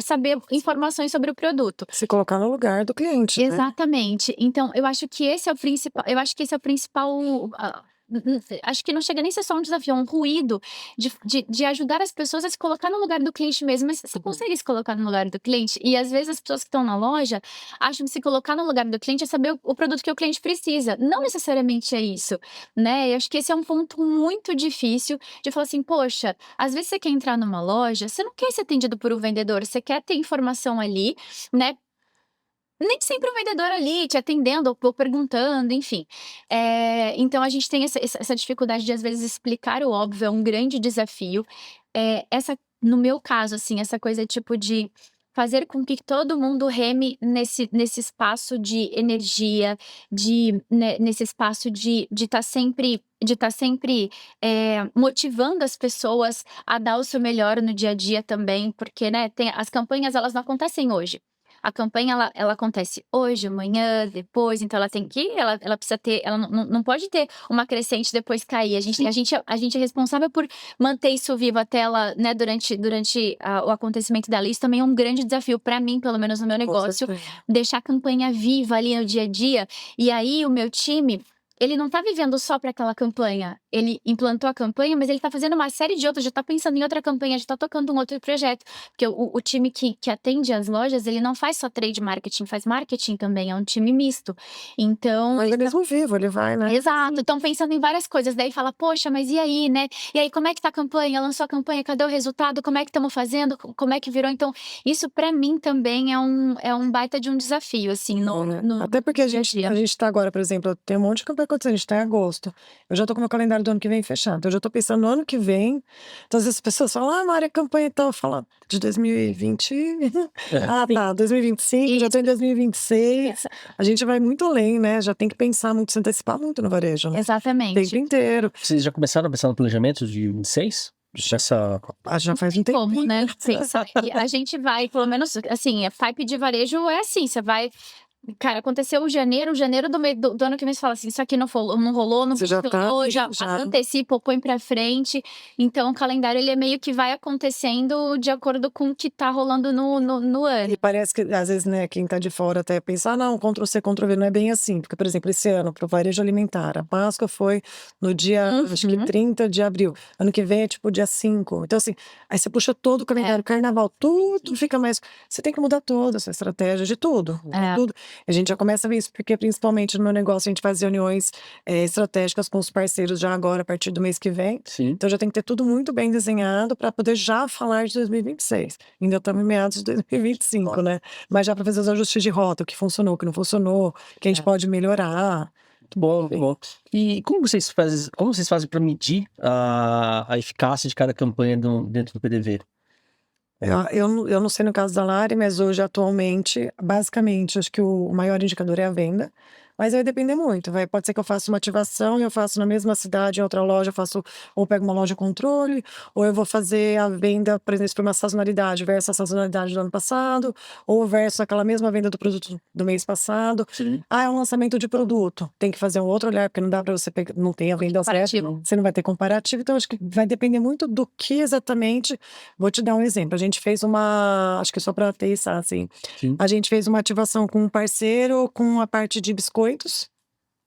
saber informações sobre o produto. Se colocar no lugar do cliente, né? Exatamente. Então, eu acho que esse é o principal. Acho que não chega nem a ser só um desafio, é um ruído de ajudar as pessoas a se colocar no lugar do cliente mesmo. Mas você consegue se colocar no lugar do cliente? E às vezes as pessoas que estão na loja acham que se colocar no lugar do cliente é saber o produto que o cliente precisa. Não necessariamente é isso, né? Eu acho que esse é um ponto muito difícil de falar assim, poxa, às vezes você quer entrar numa loja, você não quer ser atendido por um vendedor, você quer ter informação ali, né? Nem sempre o vendedor ali te atendendo ou perguntando, enfim. Então, a gente tem essa dificuldade de, às vezes, explicar o óbvio, é um grande desafio. No meu caso, assim, essa coisa tipo de fazer com que todo mundo reme nesse espaço de energia, nesse espaço de estar sempre motivando as pessoas a dar o seu melhor no dia a dia também, porque, né, as campanhas, elas não acontecem hoje. A campanha, ela acontece hoje, amanhã, depois, então ela precisa ter, ela não pode ter uma crescente e depois cair. A gente é responsável por manter isso vivo até ela, né, durante o acontecimento dela. Isso também é um grande desafio para mim, pelo menos no meu negócio, deixar a campanha viva ali no dia a dia. E aí o meu time, ele não tá vivendo só para aquela campanha. Ele implantou a campanha, mas ele tá fazendo uma série de outras, já tá pensando em outra campanha, já tá tocando um outro projeto. Porque o time que atende as lojas, ele não faz só trade marketing, faz marketing também, é um time misto. Então... Mas ele é mesmo vivo, ele vai, né? Exato, estão pensando em várias coisas, daí fala, poxa, mas e aí, né? E aí, como é que tá a campanha? Lançou a campanha, cadê o resultado? Como é que estamos fazendo? Como é que virou? Então, isso pra mim também é um baita de um desafio, assim, Até porque a gente tá agora, por exemplo, tem um monte de campanha acontecendo, a gente tá em agosto. Eu já tô com o meu calendário do ano que vem fechado. Então, eu já tô pensando no ano que vem. Então, às vezes as pessoas falam, Mari, a campanha e tal. Fala, de 2020. Ah, tá, 2025, já tô em 2026. A gente vai muito além, né? Já tem que pensar muito, se antecipar muito no varejo, né? Exatamente. O tempo inteiro. Vocês já começaram a pensar no planejamento de 26? Já faz um tempo. Como, né? E a gente vai, pelo menos, assim, a pipe de varejo é assim, você vai... Cara, aconteceu janeiro do ano que vem, você fala assim, isso aqui não rolou, não funcionou, já antecipa, põe pra frente. Então, o calendário, ele é meio que vai acontecendo de acordo com o que tá rolando no ano. E parece que, às vezes, né, quem tá de fora até pensa, não, Ctrl-C, Ctrl-V, não é bem assim. Porque, por exemplo, esse ano, pro varejo alimentar, a Páscoa foi no dia, acho que 30 de abril. Ano que vem é, tipo, dia 5. Então, assim, aí você puxa todo o calendário, carnaval, tudo fica mais... Você tem que mudar toda a sua estratégia de tudo. Tudo. A gente já começa a ver isso, porque principalmente no meu negócio a gente faz reuniões estratégicas com os parceiros já agora, a partir do mês que vem. Sim. Então já tem que ter tudo muito bem desenhado para poder já falar de 2026. Ainda estamos em meados de 2025, né? Mas já para fazer os ajustes de rota, o que funcionou, o que não funcionou, o que a gente pode melhorar. Muito bom, muito bom. E como vocês fazem para medir a eficácia de cada campanha dentro do PDV? Eu não sei no caso da Lari, mas hoje, atualmente, basicamente, acho que o maior indicador é a venda. Mas vai depender muito. Pode ser que eu faça uma ativação e eu faço na mesma cidade, em outra loja, eu faço, ou pego uma loja controle, ou eu vou fazer a venda, por exemplo, se for uma sazonalidade, versus a sazonalidade do ano passado, ou versus aquela mesma venda do produto do mês passado. Sim. É um lançamento de produto. Tem que fazer um outro olhar, porque não dá para você pegar, não tem a venda certa, Comparativo. você não vai ter comparativo. Então, acho que vai depender muito do que exatamente. Vou te dar um exemplo. A gente fez acho que só para testar, assim. Sim. A gente fez uma ativação com um parceiro com a parte de biscoitos.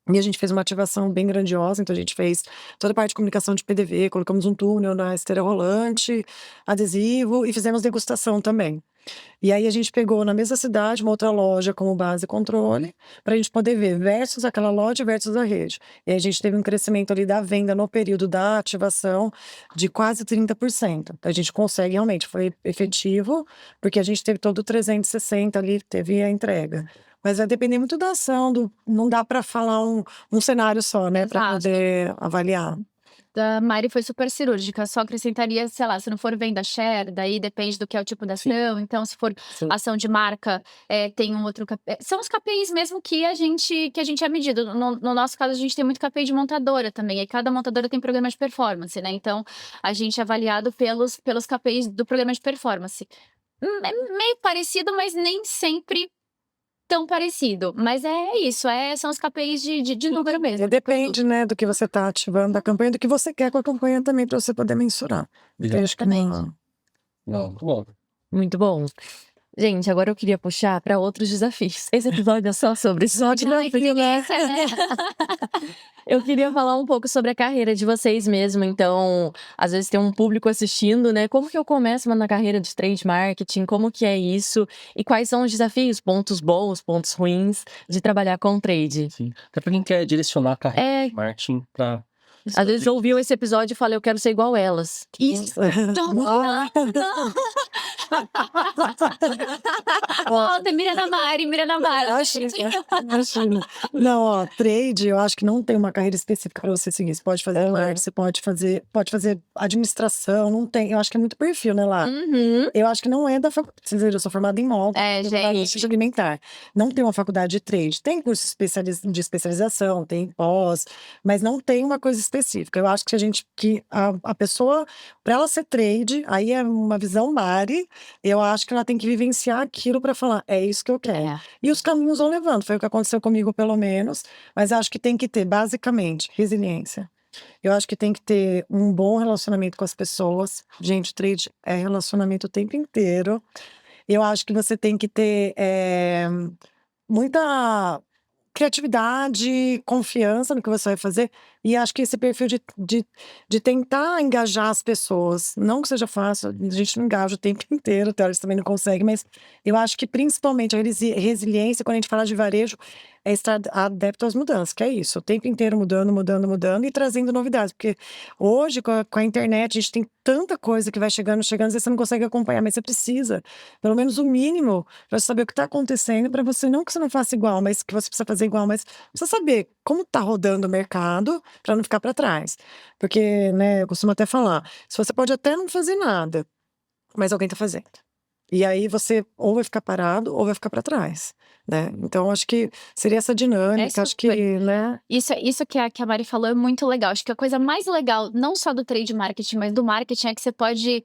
E a gente fez uma ativação bem grandiosa, então a gente fez toda a parte de comunicação de PDV, colocamos um túnel na esteira rolante, adesivo e fizemos degustação também. E aí a gente pegou na mesma cidade uma outra loja como base e controle, para a gente poder ver versus aquela loja versus a rede. E aí a gente teve um crescimento ali da venda no período da ativação de quase 30%. Então a gente consegue realmente, foi efetivo, porque a gente teve todo o 360 ali, teve a entrega. Mas vai depender muito da ação, não dá para falar um cenário só, né, para Exato. poder avaliar. Da Mari foi super cirúrgica, só acrescentaria, sei lá, se não for venda share, daí depende do que é o tipo da ação. Então, se for Sim. ação de marca, tem um outro são os KPIs mesmo que a gente é medido. No nosso caso, a gente tem muito KPI de montadora também, e cada montadora tem programa de performance, né? Então, a gente é avaliado pelos KPIs do programa de performance. É meio parecido, mas nem sempre tão parecido. Mas é isso, são os KPIs de número mesmo. Depende, né, do que você está ativando da campanha, do que você quer com a campanha também, para você poder mensurar. Então, acho que não. Não, muito bom. Muito bom. Gente, agora eu queria puxar para outros desafios. Esse episódio é só sobre Episódio não, né? Eu queria falar um pouco sobre a carreira de vocês mesmo. Então, às vezes tem um público assistindo, né? Como que eu começo na carreira de trade marketing? Como que é isso? E quais são os desafios, pontos bons, pontos ruins de trabalhar com trade? Sim. Até para quem quer direcionar a carreira É, de marketing para... às vezes ouviu esse episódio e fala, eu quero ser igual elas. Isso. Ah, Volta, mira na Mari. imagina. Não, ó, trade, eu acho que não tem uma carreira específica para você seguir. Você pode fazer marketing, você pode fazer administração, não tem. Eu acho que é muito perfil, né, lá? Uhum. Eu acho que não é da faculdade. Vocês viram, eu sou formada em moda. Gente. Alimentar. Não tem uma faculdade de trade. Tem curso de especialização, tem pós, mas não tem uma coisa específica. Eu acho que a pessoa, para ela ser trade, aí é uma visão Mari, eu acho que ela tem que vivenciar aquilo para falar, é isso que eu quero. E os caminhos vão levando. Foi o que aconteceu comigo, pelo menos. Mas acho que tem que ter, basicamente, resiliência. Eu acho que tem que ter um bom relacionamento com as pessoas. Gente, trade é relacionamento o tempo inteiro. Eu acho que você tem que ter muita criatividade, confiança no que você vai fazer. E acho que esse perfil de tentar engajar as pessoas, não que seja fácil, a gente não engaja o tempo inteiro, o Teles também não consegue, mas eu acho que principalmente a resiliência, quando a gente fala de varejo, é estar adepto às mudanças, que é isso, o tempo inteiro mudando e trazendo novidades, porque hoje com a internet a gente tem tanta coisa que vai chegando, às vezes você não consegue acompanhar, mas você precisa, pelo menos o mínimo, para saber o que está acontecendo, para você, não que você não faça igual, mas que você precisa fazer igual, mas precisa saber como está rodando o mercado, para não ficar para trás. Porque, né, eu costumo até falar, se você pode até não fazer nada, mas alguém está fazendo. E aí você ou vai ficar parado ou vai ficar para trás, né? Então acho que seria essa dinâmica, acho que, né? Isso que a Mari falou é muito legal. Acho que a coisa mais legal, não só do trade marketing, mas do marketing, é que você pode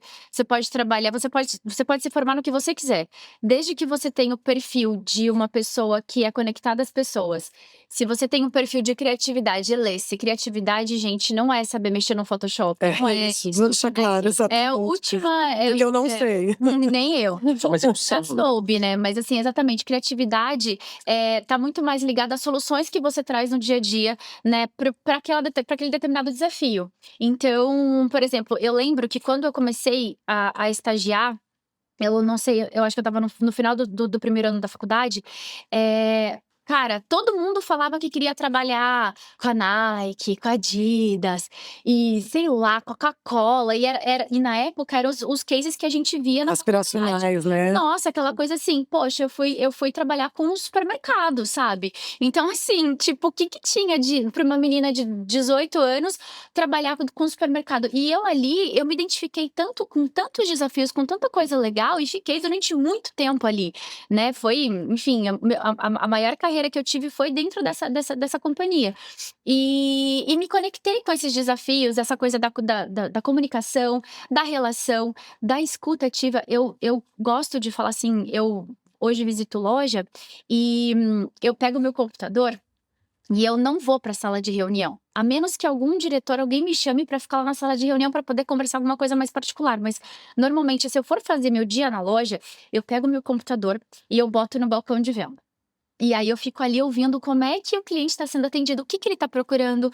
trabalhar, você pode se formar no que você quiser. Desde que você tenha o perfil de uma pessoa que é conectada às pessoas. Se você tem um perfil de criatividade, lê-se. Criatividade, gente, não é saber mexer no Photoshop. Não é isso. Vou deixar claro, exatamente. É a última... Porque eu não sei. Nem eu. Mas Eu soube, né? Mas assim, exatamente, criatividade tá muito mais ligada às soluções que você traz no dia a dia, né? Para aquele determinado desafio. Então, por exemplo, eu lembro que quando eu comecei a estagiar, eu não sei, eu acho que eu tava no final do primeiro ano da faculdade, cara, todo mundo falava que queria trabalhar com a Nike, com a Adidas, e sei lá, Coca-Cola, e na época eram os cases que a gente via na faculdade. Aspiracionais, né? Nossa, aquela coisa assim, poxa, eu fui trabalhar com um supermercado, sabe? Então, assim, tipo, o que tinha pra uma menina de 18 anos trabalhar com supermercado? E eu me identifiquei tanto com tantos desafios, com tanta coisa legal, e fiquei durante muito tempo ali, né? Foi, enfim, a maior carreira carreira que eu tive foi dentro dessa companhia. E me conectei com esses desafios, essa coisa da comunicação, da relação, da escuta ativa. Eu gosto de falar assim, eu hoje visito loja e eu pego o meu computador e eu não vou para a sala de reunião. A menos que algum diretor, alguém me chame para ficar lá na sala de reunião para poder conversar alguma coisa mais particular. Mas, normalmente, se eu for fazer meu dia na loja, eu pego meu computador e eu boto no balcão de venda. E aí eu fico ali ouvindo como é que o cliente está sendo atendido, o que ele está procurando.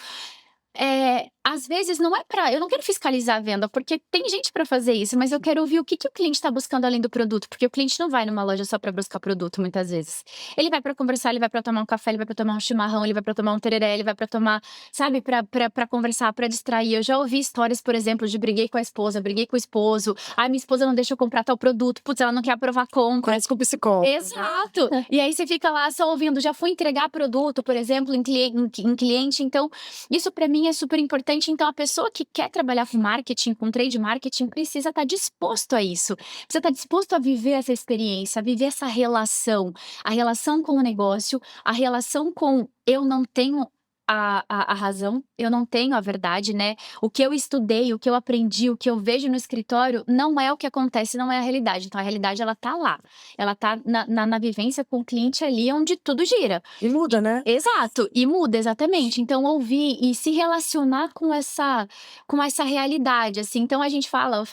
Às vezes não é eu não quero fiscalizar a venda, porque tem gente para fazer isso, mas eu quero ouvir o que o cliente está buscando além do produto, porque o cliente não vai numa loja só para buscar produto, muitas vezes. Ele vai para conversar, ele vai para tomar um café, ele vai para tomar um chimarrão, ele vai para tomar um tereré, ele vai para tomar, sabe, para conversar, para distrair. Eu já ouvi histórias, por exemplo, de briguei com a esposa, briguei com o esposo, minha esposa não deixa eu comprar tal produto, putz, ela não quer aprovar a compra. Parece com o psicólogo. Exato! E aí você fica lá só ouvindo, já fui entregar produto, por exemplo, em cliente, então isso para mim é super importante. Então, a pessoa que quer trabalhar com marketing, com trade marketing, precisa estar disposto a isso. Precisa estar disposto a viver essa experiência, a viver essa relação. A relação com o negócio, a relação com eu não tenho a razão, eu não tenho a verdade, né? O que eu estudei, o que eu aprendi, o que eu vejo no escritório, não é o que acontece, não é a realidade. Então, a realidade, ela tá lá. Ela tá na vivência com o cliente ali, onde tudo gira. E muda, né? Exato, e muda, exatamente. Então, ouvir e se relacionar com essa realidade, assim. Então, a gente fala,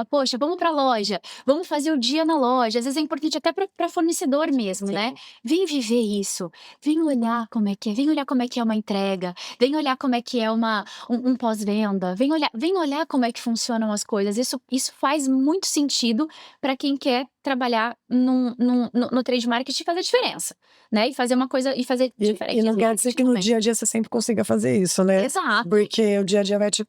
poxa, vamos pra loja, vamos fazer o dia na loja. Às vezes é importante até pra fornecedor mesmo, né? Vem viver isso, vem olhar como é que é, vem olhar como é que é uma entrega, vem olhar como é que é um pós-venda, vem olhar como é que funcionam as coisas. Isso faz muito sentido para quem quer trabalhar no trade marketing e fazer diferença, né? E fazer uma coisa, e fazer diferente. E não quer dizer que no dia a dia você sempre consiga fazer isso, né? Exato. Porque o dia a dia vai te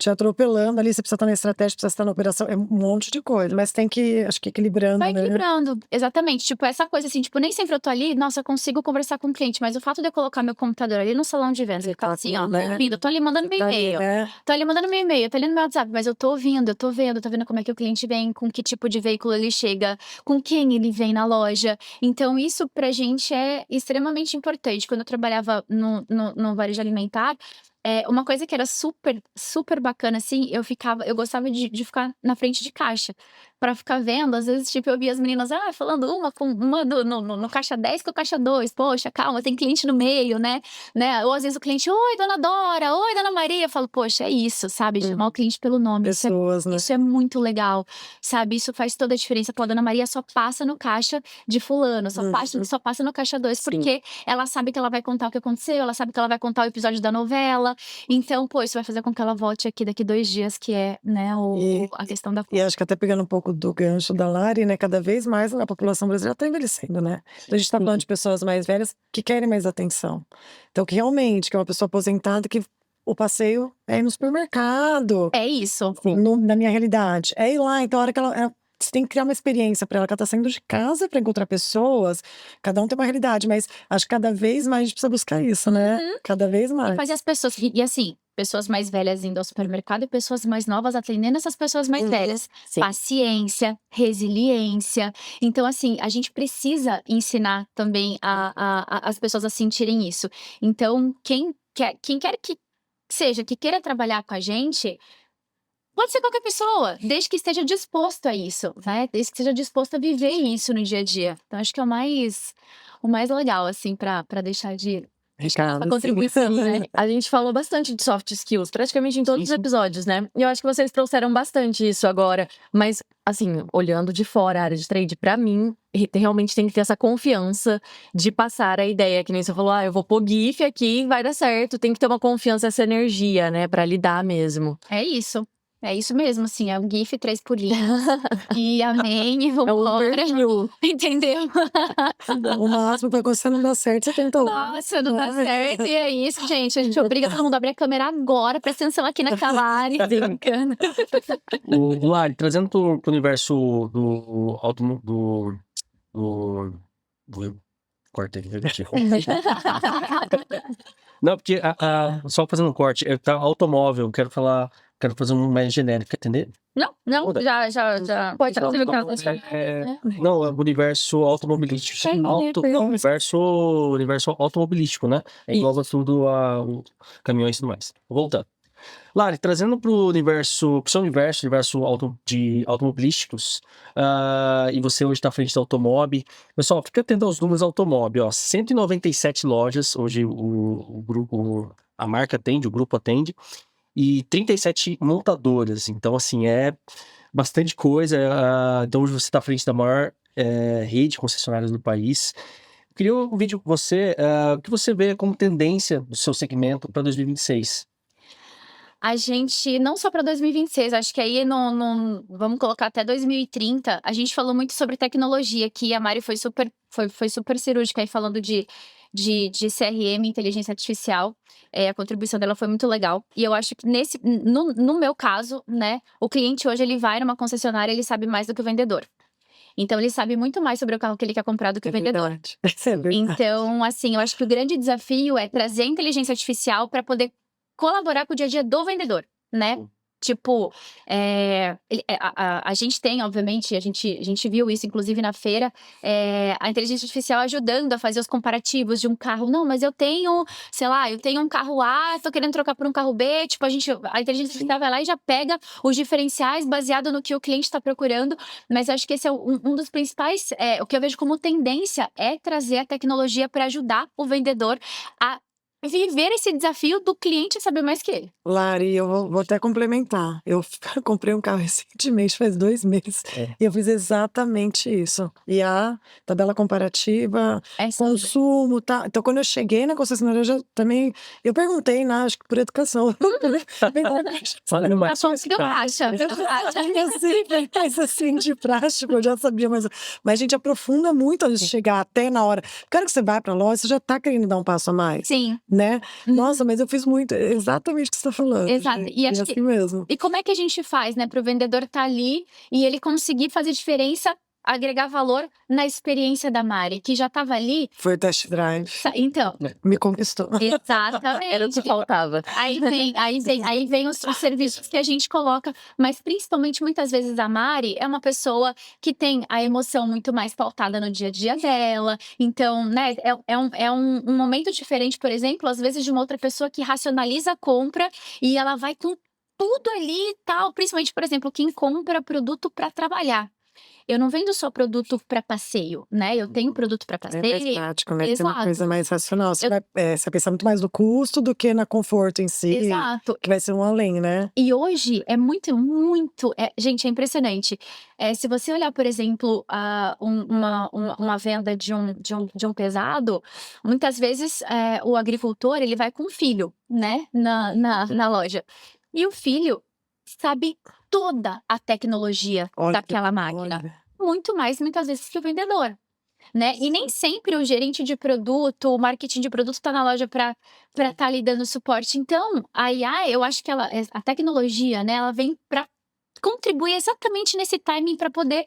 atropelando ali, você precisa estar na estratégia, precisa estar na operação, é um monte de coisa, mas tem que, acho que equilibrando, Vai né? equilibrando, exatamente. Tipo, essa coisa assim, tipo, nem sempre eu tô ali, nossa, eu consigo conversar com o cliente, mas o fato de eu colocar meu computador ali no salão de vendas, ele tá assim, ó, né? ouvindo, eu tô ali mandando meu Tá ali, e-mail, né? tô ali mandando meu e-mail, tô ali no meu WhatsApp, mas eu tô ouvindo, eu tô vendo como é que o cliente vem, com que tipo de veículo ele chega, com quem ele vem na loja. Então, isso pra gente é extremamente importante. Quando eu trabalhava no varejo alimentar, uma coisa que era super, super bacana, assim, eu gostava de ficar na frente de caixa, pra ficar vendo, às vezes, tipo, eu via as meninas, falando uma no caixa 10 com o caixa 2, poxa, calma, tem cliente no meio, né? Ou às vezes o cliente, oi, dona Dora, oi, dona Maria, eu falo, poxa, é isso, sabe? Chamar o cliente pelo nome, Pessoas, né? isso é muito legal, sabe? Isso faz toda a diferença. Pô, a dona Maria só passa no caixa de fulano, só passa no caixa 2, porque ela sabe que ela vai contar o que aconteceu, ela sabe que ela vai contar o episódio da novela. Então, pô, isso vai fazer com que ela volte aqui daqui 2 dias, que é, né, a questão da... E acho que até pegando um pouco do gancho da Lari, né? Cada vez mais a população brasileira está envelhecendo, né? Então, a gente está falando de pessoas mais velhas que querem mais atenção. Então, que realmente, que é uma pessoa aposentada que o passeio é ir no supermercado. É isso. Na minha realidade. É ir lá, então a hora que você tem que criar uma experiência para ela, que ela tá saindo de casa para encontrar pessoas. Cada um tem uma realidade, mas acho que cada vez mais a gente precisa buscar isso, né? Cada vez mais. Fazer as pessoas... E assim, pessoas mais velhas indo ao supermercado e pessoas mais novas atendendo essas pessoas mais velhas. Sim. Paciência, resiliência. Então, assim, a gente precisa ensinar também as pessoas a sentirem isso. Então, quem quer que seja, que queira trabalhar com a gente... Pode ser qualquer pessoa, desde que esteja disposto a isso, né? Desde que esteja disposto a viver isso no dia a dia. Então, acho que é o mais legal, assim, pra deixar de... Ricardo, A contribuição, né? A gente falou bastante de soft skills, praticamente em todos os episódios, né? E eu acho que vocês trouxeram bastante isso agora. Mas, assim, olhando de fora a área de trade, pra mim, realmente tem que ter essa confiança de passar a ideia. Que nem você falou, eu vou pôr GIF aqui e vai dar certo. Tem que ter uma confiança, essa energia, né? Pra lidar mesmo. É isso. É isso mesmo, assim, é um GIF 3 por linha. E amém, e vambora. Entendeu? O máximo que você não dá certo, você tenta Nossa, não dá certo. E é isso, gente. A gente obriga todo mundo a abrir a câmera agora. Presta atenção aqui na Lari. Brincando. Lari, trazendo pro universo corte aqui, não, porque só fazendo um corte, automóvel, quero falar quero fazer um mais genérico, quer entender? Não, Muda. já. Pode já falar. tive que- Não, é o universo automobilístico. Universo automobilístico, né? Engloba tudo, caminhões e tudo mais. Voltando. Lari, trazendo para o seu universo de automobilísticos, e você hoje está à frente da Automob. Pessoal, fica atento aos números da Automob, ó, 197 lojas, hoje o grupo, a marca atende, o grupo atende, e 37 montadoras, então assim, é bastante coisa, então hoje você está à frente da maior rede de concessionárias do país. Eu queria um vídeo com você, o que você vê como tendência do seu segmento para 2026? A gente, não só para 2026, acho que aí vamos colocar até 2030, a gente falou muito sobre tecnologia, que a Mari foi super cirúrgica aí falando de CRM, inteligência artificial, a contribuição dela foi muito legal. E eu acho que no meu caso, né, o cliente hoje ele vai numa concessionária, ele sabe mais do que o vendedor. Então, ele sabe muito mais sobre o carro que ele quer comprar do que o vendedor. Isso é verdade. Então, assim, eu acho que o grande desafio é trazer a inteligência artificial para poder colaborar com o dia a dia do vendedor, né? Tipo, a gente tem, obviamente, a gente viu isso, inclusive, na feira, a inteligência artificial ajudando a fazer os comparativos de um carro. Não, mas eu tenho, sei lá, eu tenho um carro A, tô querendo trocar por um carro B. Tipo, a inteligência artificial vai lá e já pega os diferenciais baseado no que o cliente está procurando. Mas eu acho que esse é um dos principais, o que eu vejo como tendência é trazer a tecnologia para ajudar o vendedor a viver esse desafio do cliente saber mais que ele. Lari, eu vou até complementar. Eu comprei um carro recentemente, faz 2 meses, e eu fiz exatamente isso. E a tabela comparativa, consumo, tá? Então, quando eu cheguei na concessionária, eu perguntei, acho que por educação. Fala mais. Tá conseguiu acha. Assim, de prático, eu já sabia, mas a gente aprofunda muito antes de chegar até na hora. Quero que você vá pra loja, você já tá querendo dar um passo a mais. Sim. Né? Nossa, mas eu fiz muito, exatamente o que você tá falando. Exato. E é acho assim que, mesmo. E como é que a gente faz, né, para o vendedor estar ali e ele conseguir fazer diferença, agregar valor na experiência da Mari, que já estava ali? Foi o test drive. Então. Me conquistou. Exatamente. Era o que faltava. Aí vem os serviços que a gente coloca, mas principalmente muitas vezes a Mari é uma pessoa que tem a emoção muito mais pautada no dia a dia dela. Então, né, é um momento diferente, por exemplo, às vezes de uma outra pessoa que racionaliza a compra e ela vai com tudo ali e tal, principalmente, por exemplo, quem compra produto para trabalhar. Eu não vendo só produto para passeio, né? Eu tenho produto para É passeio. mais prático, né? Tem uma Exato. coisa mais racional. Você vai pensar muito mais no custo do que na conforto em si. Exato. Que vai ser um além, né? E hoje é muito, gente, é impressionante. Se você olhar, por exemplo, uma venda de um pesado, muitas vezes o agricultor ele vai com o filho, né, na loja. E o filho sabe toda a tecnologia daquela máquina. Muito mais, muitas vezes, que o vendedor. Né? E nem sempre o gerente de produto, o marketing de produto está na loja para estar ali dando suporte. Então, a IA, eu acho que a tecnologia, né, ela vem para contribuir exatamente nesse timing para poder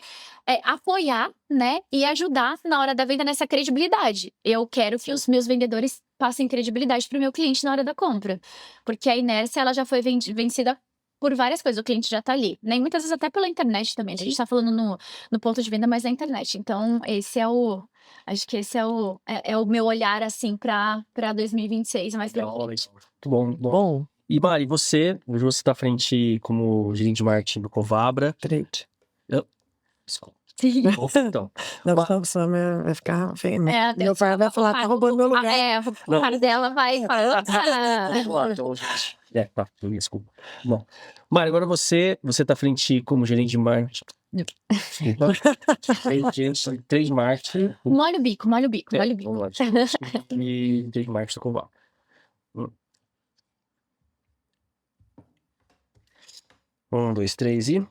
apoiar, né, e ajudar na hora da venda nessa credibilidade. Eu quero que os meus vendedores passem credibilidade para o meu cliente na hora da compra, porque a inércia ela já foi vencida por várias coisas, o cliente já tá ali, né? E muitas vezes até pela internet também. A gente tá falando no ponto de venda, mas na internet. Então, acho que esse é o meu olhar, assim, pra 2026, mais pra frente. Muito bom, muito bom. E Mari, hoje você tá à frente como gerente de marketing do Covabra. Trade. Desculpa. Sim. Então. Não, vai ficar feio. É, Meu pai vai falar, tá roubando meu lugar. O cara dela vai falar. Então, gente. Tá, desculpa. Bom, Mari, agora você tá à frente como gerente de marketing. Trade de marketing. Molha o bico. Vamos lá. E trade de marketing do Covabra. 1, 2, 3 e...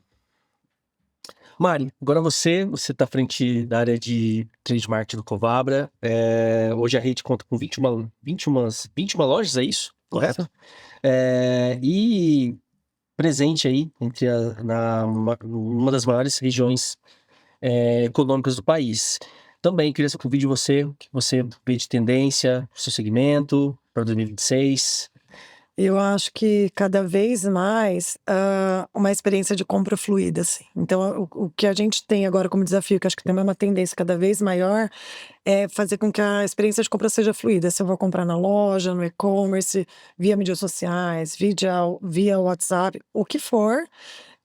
Mari, agora você tá à frente da área de trade marketing do Covabra. Hoje a rede conta com 21 lojas, é isso? Correto? E presente aí entre uma das maiores regiões econômicas do país. Também queria convidar você, o que você vê de tendência, seu segmento para 2026. Eu acho que cada vez mais uma experiência de compra fluida, assim. Então, o que a gente tem agora como desafio, que acho que também é uma tendência cada vez maior, é fazer com que a experiência de compra seja fluida. Se eu vou comprar na loja, no e-commerce, via mídias sociais, via WhatsApp, o que for,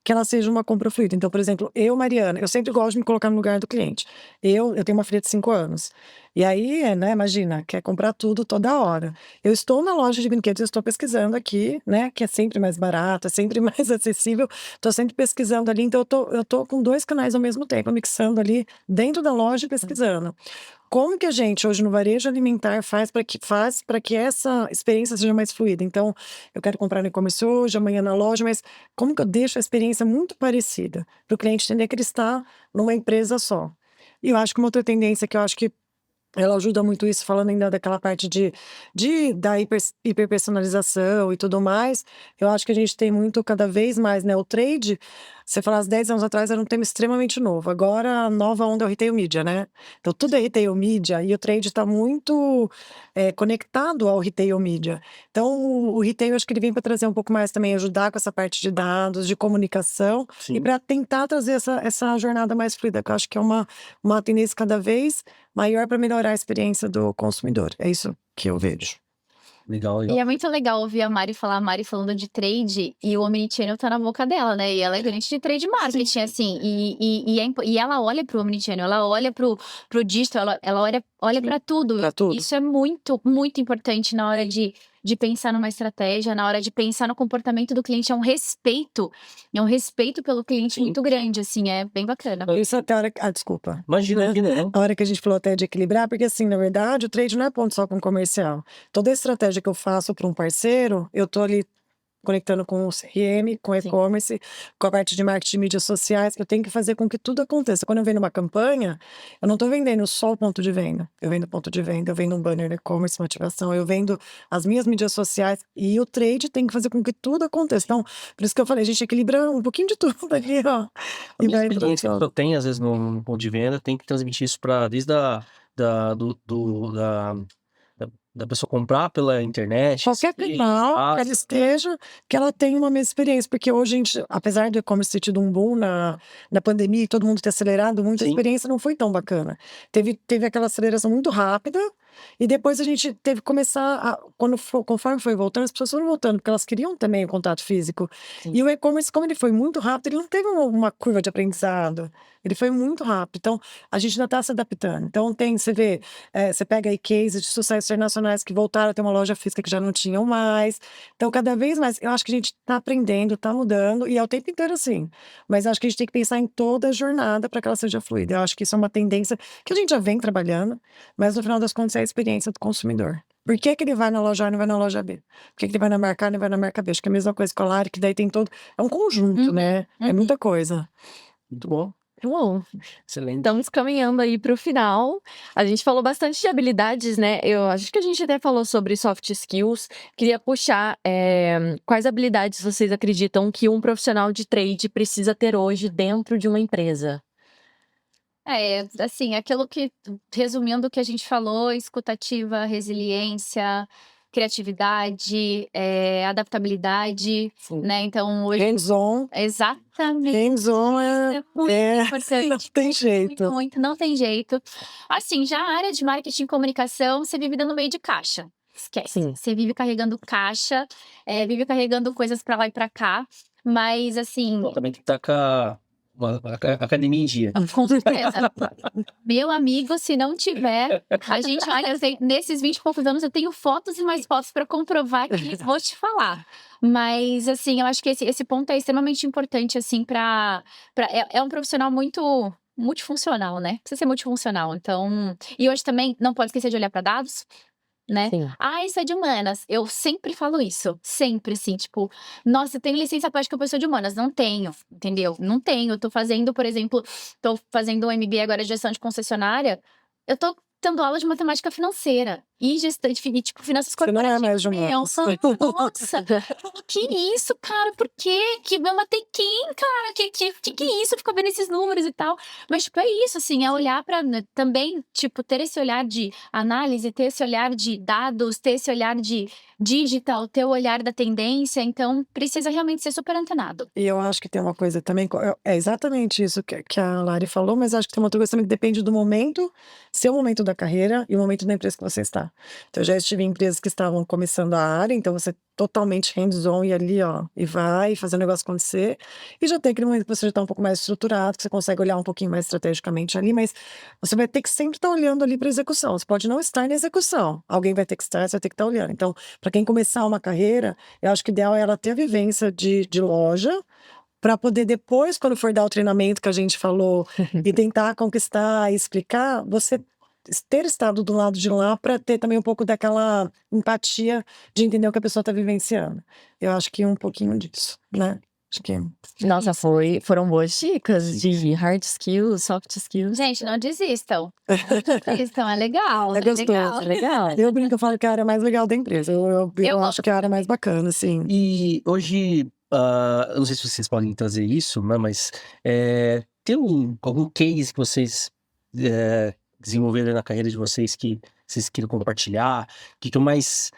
que ela seja uma compra fluida. Então, por exemplo, eu, Mariana, eu sempre gosto de me colocar no lugar do cliente. Eu tenho uma filha de 5 anos. E aí, né, imagina, quer comprar tudo toda hora. Eu estou na loja de brinquedos, eu estou pesquisando aqui, né, que é sempre mais barato, é sempre mais acessível. Estou sempre pesquisando ali, então eu tô com 2 canais ao mesmo tempo, mixando ali dentro da loja e pesquisando. Como que a gente, hoje no varejo alimentar, faz para que essa experiência seja mais fluida? Então, eu quero comprar no e-commerce hoje, amanhã na loja, mas como que eu deixo a experiência muito parecida? Para o cliente entender que ele está numa empresa só. E eu acho que uma outra tendência que eu acho que ela ajuda muito isso, falando ainda daquela parte da hiperpersonalização e tudo mais. Eu acho que a gente tem muito, cada vez mais, né? O trade, você falar, há 10 anos atrás, era um tema extremamente novo. Agora, a nova onda é o retail media, né? Então, tudo é retail media e o trade está muito conectado ao retail media. Então, o retail, acho que ele vem para trazer um pouco mais também, ajudar com essa parte de dados, de comunicação, e Sim. para tentar trazer essa jornada mais fluida, que eu acho que é uma tendência cada vez maior para melhorar a experiência do consumidor. É isso que eu vejo. Legal, E legal. é muito legal ouvir a Mari falar, a Mari falando de trade, e o Omnichannel tá na boca dela, né? E ela é gerente de trade marketing, assim, e ela olha pro Omnichannel, ela olha pro digital, ela olha para tudo. Pra tudo. Isso é muito, muito importante na hora de pensar numa estratégia, na hora de pensar no comportamento do cliente. É um respeito pelo cliente Sim. muito grande, assim, é bem bacana. Isso até a hora que... desculpa. Imagina, imagina, não. A hora que a gente falou até de equilibrar, porque assim, na verdade, o trade não é ponto só com o comercial. Toda estratégia que eu faço para um parceiro, eu tô ali conectando com o CRM, com o Sim. e-commerce, com a parte de marketing de mídias sociais, eu tenho que fazer com que tudo aconteça. Quando eu vendo uma campanha, eu não estou vendendo só o ponto de venda. Eu vendo ponto de venda, eu vendo um banner no e-commerce, uma ativação, eu vendo as minhas mídias sociais e o trade tem que fazer com que tudo aconteça. Então, por isso que eu falei, a gente equilibra um pouquinho de tudo ali, ó. A E minha vai experiência que eu tenho, às vezes, no ponto de venda, tem que transmitir isso para desde da pessoa comprar pela internet. qualquer assim, canal que ela fácil. esteja, que ela tenha uma mesma experiência. Porque hoje, a gente, apesar do e-commerce ter tido um boom na pandemia e todo mundo ter acelerado muito, a Sim. experiência não foi tão bacana. Teve aquela aceleração muito rápida, e depois a gente teve que começar, conforme foi voltando, as pessoas foram voltando, porque elas queriam também o contato físico. Sim. E o e-commerce, como ele foi muito rápido, ele não teve uma curva de aprendizado. Ele foi muito rápido. Então, a gente ainda está se adaptando. Então, você vê, você pega aí cases de sucesso internacionais que voltaram a ter uma loja física que já não tinham mais. Então, cada vez mais, eu acho que a gente está aprendendo, está mudando, e é o tempo inteiro assim. Mas acho que a gente tem que pensar em toda a jornada para que ela seja fluida. Eu acho que isso é uma tendência que a gente já vem trabalhando, mas no final das contas é a experiência do consumidor. Por que ele vai na loja A e não vai na loja B? Por que ele vai na marca A e não vai na marca B? Acho que é a mesma coisa com a Lari, que daí tem todo... É um conjunto, né? É muita coisa. Muito bom. Bom, Excelente. estamos caminhando aí para o final. A gente falou bastante de habilidades, né? Eu acho que a gente até falou sobre soft skills. Queria puxar quais habilidades vocês acreditam que um profissional de trade precisa ter hoje dentro de uma empresa? Assim, aquilo que, resumindo o que a gente falou, escutativa, resiliência, criatividade, adaptabilidade, Sim. né? Então, hoje... Hands-on. Exatamente. Hands-on É muito importante. não tem jeito. Muito, muito, não tem jeito. Assim, já a área de marketing e comunicação, você vive dando meio de caixa. Esquece. Sim. Você vive carregando caixa, vive carregando coisas pra lá e pra cá. Mas, assim, Bom, também tem que estar com a academia em dia. com certeza. Meu amigo, se não tiver, a gente, olha, nesses 20 e poucos anos eu tenho fotos e mais fotos pra comprovar que vou te falar. Mas, assim, eu acho que esse ponto é extremamente importante, assim, é um profissional muito multifuncional, né? Precisa ser multifuncional. Então, e hoje também não pode esquecer de olhar pra dados, né? Sim. Isso é de humanas. Eu sempre falo isso. Sempre, assim, tipo, nossa, eu tenho licença poética que eu sou de humanas. Não tenho, entendeu? Não tenho. Eu tô fazendo, por exemplo, um MBA agora de gestão de concessionária. Eu tô tendo aula de matemática financeira. e gestante, e, tipo, finanças Você não é mais corporativas. de uma. Nossa, que isso, cara? Por quê? Que vai matar quem, cara? Que é isso? Ficar vendo esses números e tal. Mas, tipo, é isso, assim, é olhar pra também, tipo, ter esse olhar de análise, ter esse olhar de dados, ter esse olhar de digital, ter o olhar da tendência. Então, precisa realmente ser super antenado. E eu acho que tem uma coisa também, é exatamente isso que a Lari falou, mas acho que tem uma outra coisa também que depende do momento, seu momento da carreira e o momento da empresa que você está. Então, eu já estive em empresas que estavam começando a área, então você totalmente hands-on e ali, ó, e vai fazer o negócio acontecer. E já tem aquele momento que você já está um pouco mais estruturado, que você consegue olhar um pouquinho mais estrategicamente ali, mas você vai ter que sempre estar olhando ali para execução. Você pode não estar na execução, alguém vai ter que estar, você vai ter que estar olhando. Então, para quem começar uma carreira, eu acho que o ideal é ela ter a vivência de loja, para poder depois, quando for dar o treinamento que a gente falou, e tentar conquistar e explicar, você ter estado do lado de lá para ter também um pouco daquela empatia de entender o que a pessoa está vivenciando. Eu acho que um pouquinho disso, né? Acho que Nossa, foram boas dicas de hard skills, soft skills. Gente, não desistam. Não desistam, é legal. é gostoso. legal. É legal. Eu brinco, eu falo que é a área mais legal da empresa. Eu Eu acho que é a área mais bacana, assim. E hoje, eu não sei se vocês podem trazer isso, né, mas tem algum case que vocês desenvolveram na carreira de vocês que vocês queiram compartilhar? Que eu mais...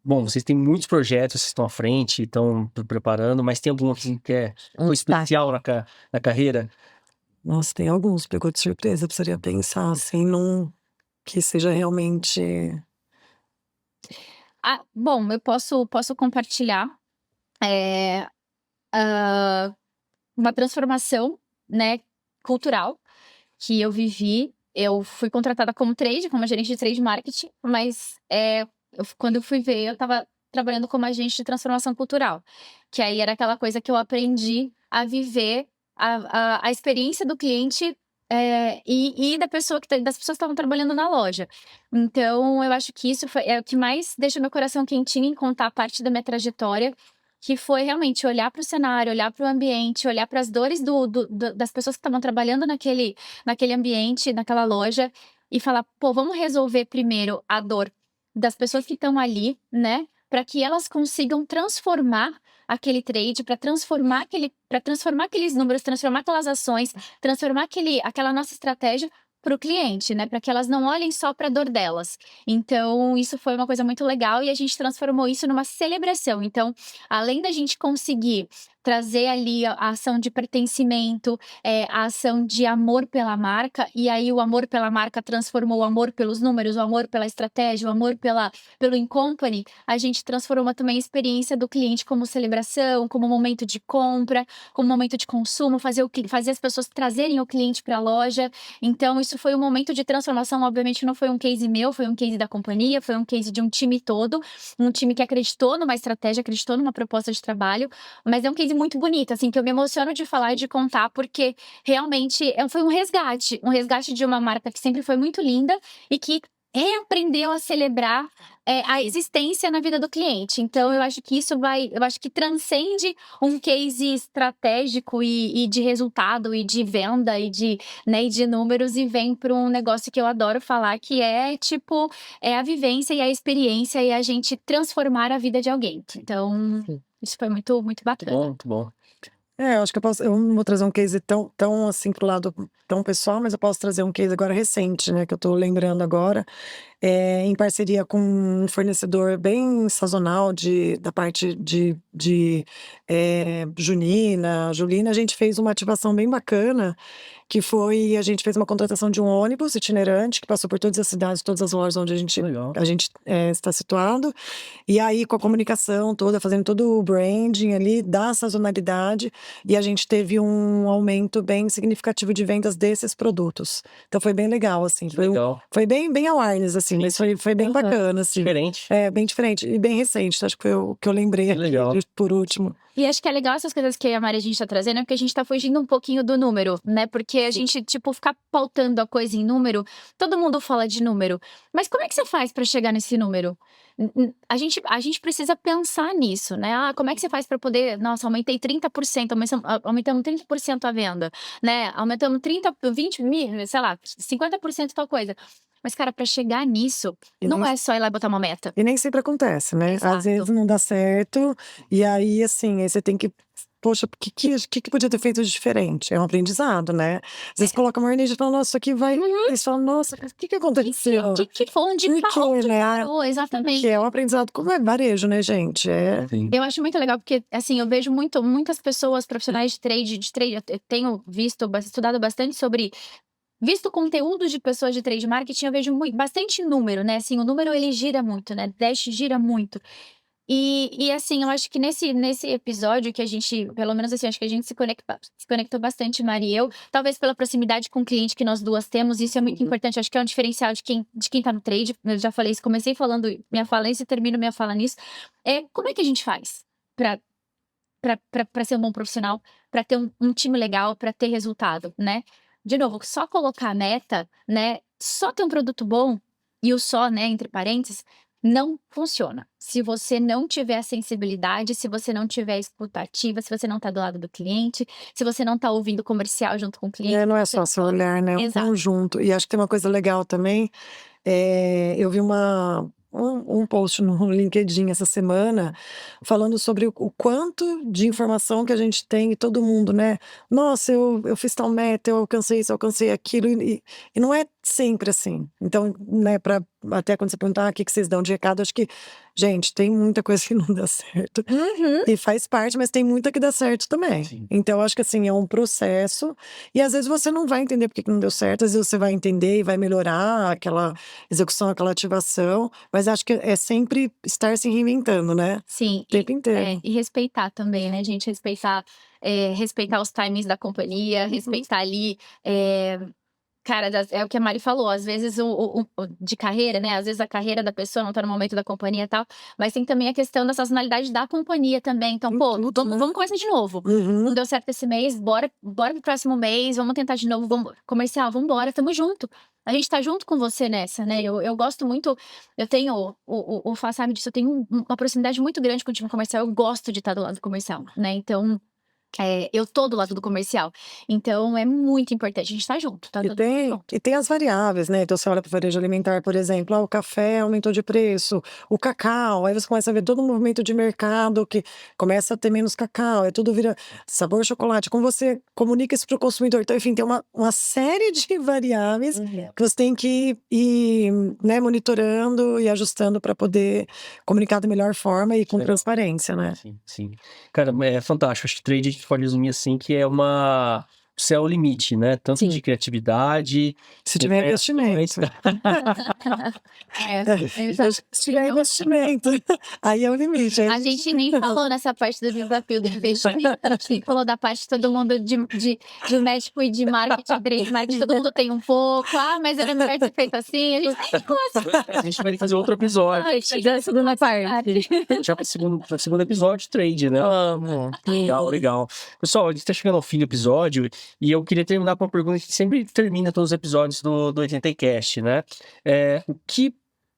Bom, vocês têm muitos projetos, vocês estão à frente, estão preparando, mas tem algum assim, que foi especial na carreira? Nossa, tem alguns, pegou de surpresa. Eu precisaria pensar, assim, num que seja realmente... Bom, eu posso compartilhar uma transformação, né, cultural que eu vivi. Eu fui contratada como agente de trade marketing, mas quando eu fui ver, eu estava trabalhando como agente de transformação cultural, que aí era aquela coisa que eu aprendi a viver a experiência do cliente e das pessoas que estavam trabalhando na loja. Então, eu acho que isso é o que mais deixa meu coração quentinho em contar parte da minha trajetória, que foi realmente olhar para o cenário, olhar para o ambiente, olhar para as dores das pessoas que estavam trabalhando naquele ambiente, naquela loja, e falar, pô, vamos resolver primeiro a dor das pessoas que estão ali, né? Para que elas consigam transformar aquele trade, para transformar aqueles números, transformar aquelas ações, transformar aquela nossa estratégia para o cliente, né? Para que elas não olhem só para a dor delas. Então, isso foi uma coisa muito legal e a gente transformou isso numa celebração. Então, além da gente conseguir trazer ali a ação de pertencimento, a ação de amor pela marca, e aí o amor pela marca transformou o amor pelos números, o amor pela estratégia, o amor pelo in-company, a gente transformou também a experiência do cliente como celebração, como momento de compra, como momento de consumo, fazer as pessoas trazerem o cliente para a loja. Então, isso foi um momento de transformação. Obviamente, não foi um case meu, foi um case da companhia, foi um case de um time todo, um time que acreditou numa estratégia, acreditou numa proposta de trabalho, mas é um case muito bonito, assim, que eu me emociono de falar e de contar, porque realmente foi um resgate de uma marca que sempre foi muito linda e que aprendeu a celebrar a existência na vida do cliente. Então, eu acho que eu acho que transcende um case estratégico e de resultado e de venda e de números e vem para um negócio que eu adoro falar, que é a vivência e a experiência e a gente transformar a vida de alguém. Então, isso foi muito, muito bacana. Muito bom. Eu acho que eu não vou trazer um case tão assim pro lado tão pessoal, mas eu posso trazer um case agora recente, né, que eu tô lembrando agora, em parceria com um fornecedor bem sazonal da parte de junina, julina. A gente fez uma ativação bem bacana, que foi, a gente fez uma contratação de um ônibus itinerante, que passou por todas as cidades, todas as lojas onde a gente está situado, e aí com a comunicação toda, fazendo todo o branding ali, da sazonalidade, e a gente teve um aumento bem significativo de vendas desses produtos. Então foi bem legal, assim. Foi bem awareness, assim, mas foi bem bacana, assim. Diferente. Bem diferente e bem recente, acho que foi o que eu lembrei aqui, por último. E acho que é legal essas coisas que a Mari a gente tá trazendo, porque a gente tá fugindo um pouquinho do número, né? Porque a gente, ficar pautando a coisa em número, todo mundo fala de número. Mas como é que você faz pra chegar nesse número? A gente precisa pensar nisso, né? Como é que você faz pra poder... Nossa, aumentei 30%, aumentamos 30% a venda, né? Aumentamos 20 mil, sei lá, 50% tal coisa. Mas, cara, pra chegar nisso, E não não- é só ir lá e botar uma meta. E nem sempre acontece, né? Exato. Às vezes não dá certo, e aí, assim, aí você tem que. Poxa, o que podia ter feito de diferente? É um aprendizado, né? Às vezes coloca a marmita e fala, nossa, isso aqui vai. Aí você fala, nossa, o que aconteceu? Que foi onde Por quê, onde né? parou, exatamente. Que é um aprendizado como é varejo, né, gente? É. Sim. Eu acho muito legal, porque, assim, eu vejo muitas pessoas profissionais de trade, eu tenho estudado bastante sobre. Visto conteúdo de pessoas de trade marketing, eu vejo bastante número, né? Assim, o número ele gira muito, né? Dash gira muito. E assim, eu acho que nesse episódio que a gente, pelo menos assim, acho que a gente se conectou bastante, Mari e eu, talvez pela proximidade com o cliente que nós duas temos, isso é muito importante, acho que é um diferencial de quem tá no trade. Eu já falei isso, comecei falando minha fala nisso e termino minha fala nisso. Como é que a gente faz pra ser um bom profissional, pra ter um time legal, pra ter resultado, né? De novo, só colocar a meta, né? Só ter um produto bom, e o só, né, entre parênteses, não funciona. Se você não tiver a sensibilidade, se você não tiver a escuta ativa, se você não tá do lado do cliente, se você não tá ouvindo o comercial junto com o cliente. Não é só seu olhar, né? É um Exato. conjunto. E acho que tem uma coisa legal também. Eu vi um post no LinkedIn essa semana falando sobre o quanto de informação que a gente tem e todo mundo, né? Nossa, eu fiz tal meta, eu alcancei isso, eu alcancei aquilo, e não é sempre assim. Então, né, até quando você perguntar o que vocês dão de recado, acho que, gente, tem muita coisa que não dá certo. E faz parte, mas tem muita que dá certo também. Sim. Então, acho que assim, é um processo. E às vezes você não vai entender por que não deu certo, às vezes você vai entender e vai melhorar aquela execução, aquela ativação. Mas acho que é sempre estar se reinventando, né? Sim, O tempo inteiro. e respeitar também, né, gente? Respeitar os timings da companhia, respeitar ali. Cara, é o que a Mari falou, às vezes de carreira, né? Às vezes a carreira da pessoa não tá no momento da companhia e tal, mas tem também a questão da sazonalidade da companhia também. Então, pô, Tudo, né? vamos começar de novo. Uhum. Não deu certo esse mês, bora pro próximo mês, vamos tentar de novo, comercial, vambora, tamo junto. A gente tá junto com você nessa, né? Eu gosto muito, eu tenho, o Fá sabe disso, eu tenho uma proximidade muito grande com o time comercial, eu gosto de estar do lado do comercial, né? Então, eu tô do lado do comercial. Então, é muito importante a gente estar junto, tá? Todo mundo junto. E tem as variáveis, né? Então, você olha para o varejo alimentar, por exemplo, o café aumentou de preço, o cacau, aí você começa a ver todo o movimento de mercado que começa a ter menos cacau, tudo vira sabor chocolate. Como você comunica isso para o consumidor? Então, enfim, tem uma série de variáveis que você tem que ir, né, monitorando e ajustando para poder comunicar da melhor forma e com transparência, né? Sim, sim. Cara, é fantástico. Acho que trade a gente pode resumir assim, que é o céu é o limite, né? Tanto Sim. de criatividade. Se tiver investimento. Se tiver investimento. Aí é o limite. A gente nem falou nessa parte do desafio do investimento. A gente falou da parte de todo mundo de médico e de marketing, trade marketing, todo mundo tem um pouco. Mas era melhor ter feito assim. A gente nem gosta. A gente vai fazer outro episódio. Da segunda parte. Já para o segundo episódio de trade, né? Legal, legal. Pessoal, a gente tá chegando ao fim do episódio e eu queria terminar com uma pergunta que sempre termina todos os episódios do 80cast, né?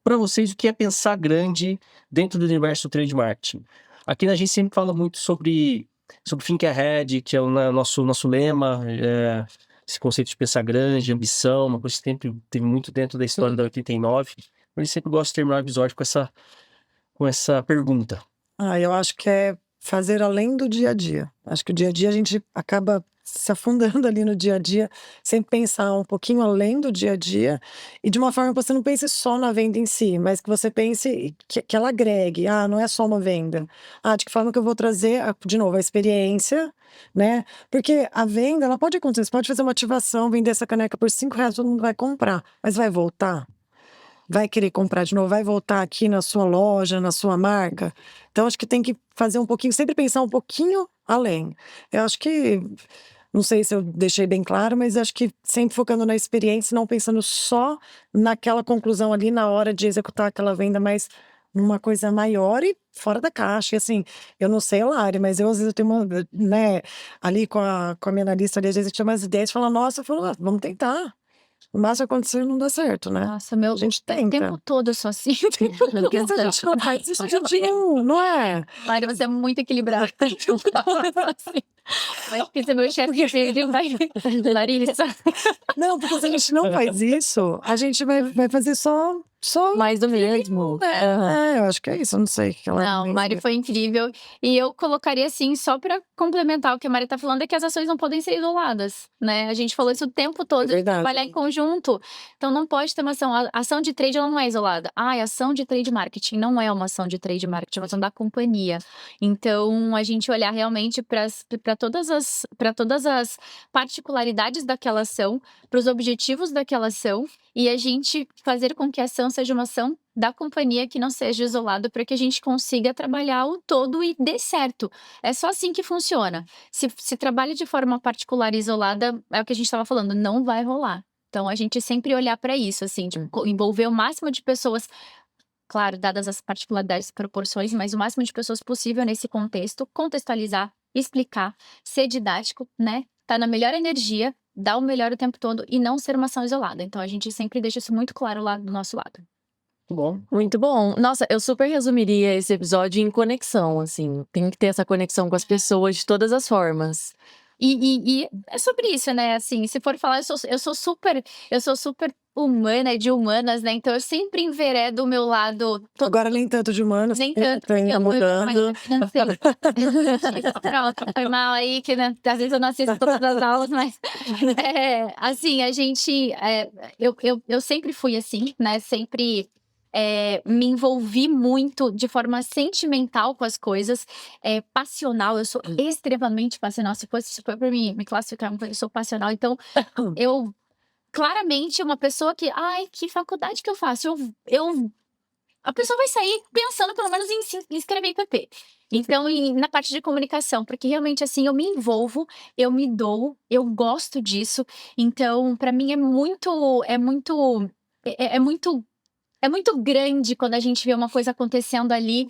Para vocês, o que é pensar grande dentro do universo do trade marketing? Aqui a gente sempre fala muito sobre think ahead, que é o nosso lema, esse conceito de pensar grande, ambição, uma coisa que sempre teve muito dentro da história da 89. A gente sempre gosta de terminar o episódio com essa pergunta. Eu acho que é fazer além do dia a dia. Acho que o dia a dia a gente acaba se afundando ali no dia a dia, sem pensar um pouquinho além do dia a dia, e de uma forma que você não pense só na venda em si, mas que você pense que ela agregue. Não é só uma venda. De que forma que eu vou trazer, de novo, a experiência, né? Porque a venda, ela pode acontecer, você pode fazer uma ativação, vender essa caneca por R$5, todo mundo vai comprar, mas vai voltar? Vai querer comprar de novo, vai voltar aqui na sua loja, na sua marca. Então, acho que tem que fazer um pouquinho, sempre pensar um pouquinho além. Eu acho que, não sei se eu deixei bem claro, mas acho que sempre focando na experiência, não pensando só naquela conclusão ali na hora de executar aquela venda, mas numa coisa maior e fora da caixa. E assim, eu não sei, Lari, mas às vezes eu tenho uma, né, ali com a minha analista, ali, às vezes eu tinha umas ideias e falo, nossa, eu falo, vamos tentar. O máximo acontecer não dá certo, né? Nossa, A gente o tenta. tempo todo eu sou assim. Porque a gente não faz isso de dia, não é? Mário, você é muito equilibrada. Acho que esse é meu chefe ele vai. Larissa. Não, porque se a gente não faz isso, a gente vai fazer só Mais do mesmo. Aham. eu acho que é isso, eu não sei o que ela Não, Mari foi incrível. E eu colocaria assim, só pra complementar o que a Mari tá falando, é que as ações não podem ser isoladas, né? A gente falou isso o tempo todo, de verdade. trabalhar em conjunto. Então não pode ter uma ação. A ação de trade ela não é isolada. A ação de trade marketing não é uma ação de trade marketing, é uma ação da companhia. Então a gente olhar realmente para todas as particularidades daquela ação, para os objetivos daquela ação, e a gente fazer com que a ação seja uma ação da companhia que não seja isolada para que a gente consiga trabalhar o todo e dê certo. É só assim que funciona. Se trabalha de forma particular e isolada, é o que a gente estava falando, não vai rolar. Então a gente sempre olhar para isso, assim, tipo, envolver o máximo de pessoas, claro, dadas as particularidades e proporções, mas o máximo de pessoas possível nesse contexto, contextualizar, explicar, ser didático, né? Tá na melhor energia, dar o melhor o tempo todo e não ser uma ação isolada. Então a gente sempre deixa isso muito claro lá do nosso lado. Muito bom. Muito bom. Nossa, eu super resumiria esse episódio em conexão, assim. Tem que ter essa conexão com as pessoas de todas as formas. E é sobre isso, né? Assim, se for falar, eu sou super humana, de humanas, né? Então eu sempre enveredo o meu lado. Agora nem tanto de humanos. Nem tanto. Tá mudando. Não sei. Pronto, foi mal aí, que né, às vezes eu não assisto todas as aulas, mas assim, a gente. Eu sempre fui assim, né? Sempre. Me envolvi muito de forma sentimental com as coisas, passional, eu sou extremamente passional, se for pra mim me classificar, eu sou passional, então eu claramente uma pessoa que, ai, que faculdade que eu faço, a pessoa vai sair pensando pelo menos em se inscrever em PP. Então, na parte de comunicação, porque realmente assim, eu me envolvo, eu me dou, eu gosto disso, então pra mim é muito grande quando a gente vê uma coisa acontecendo ali.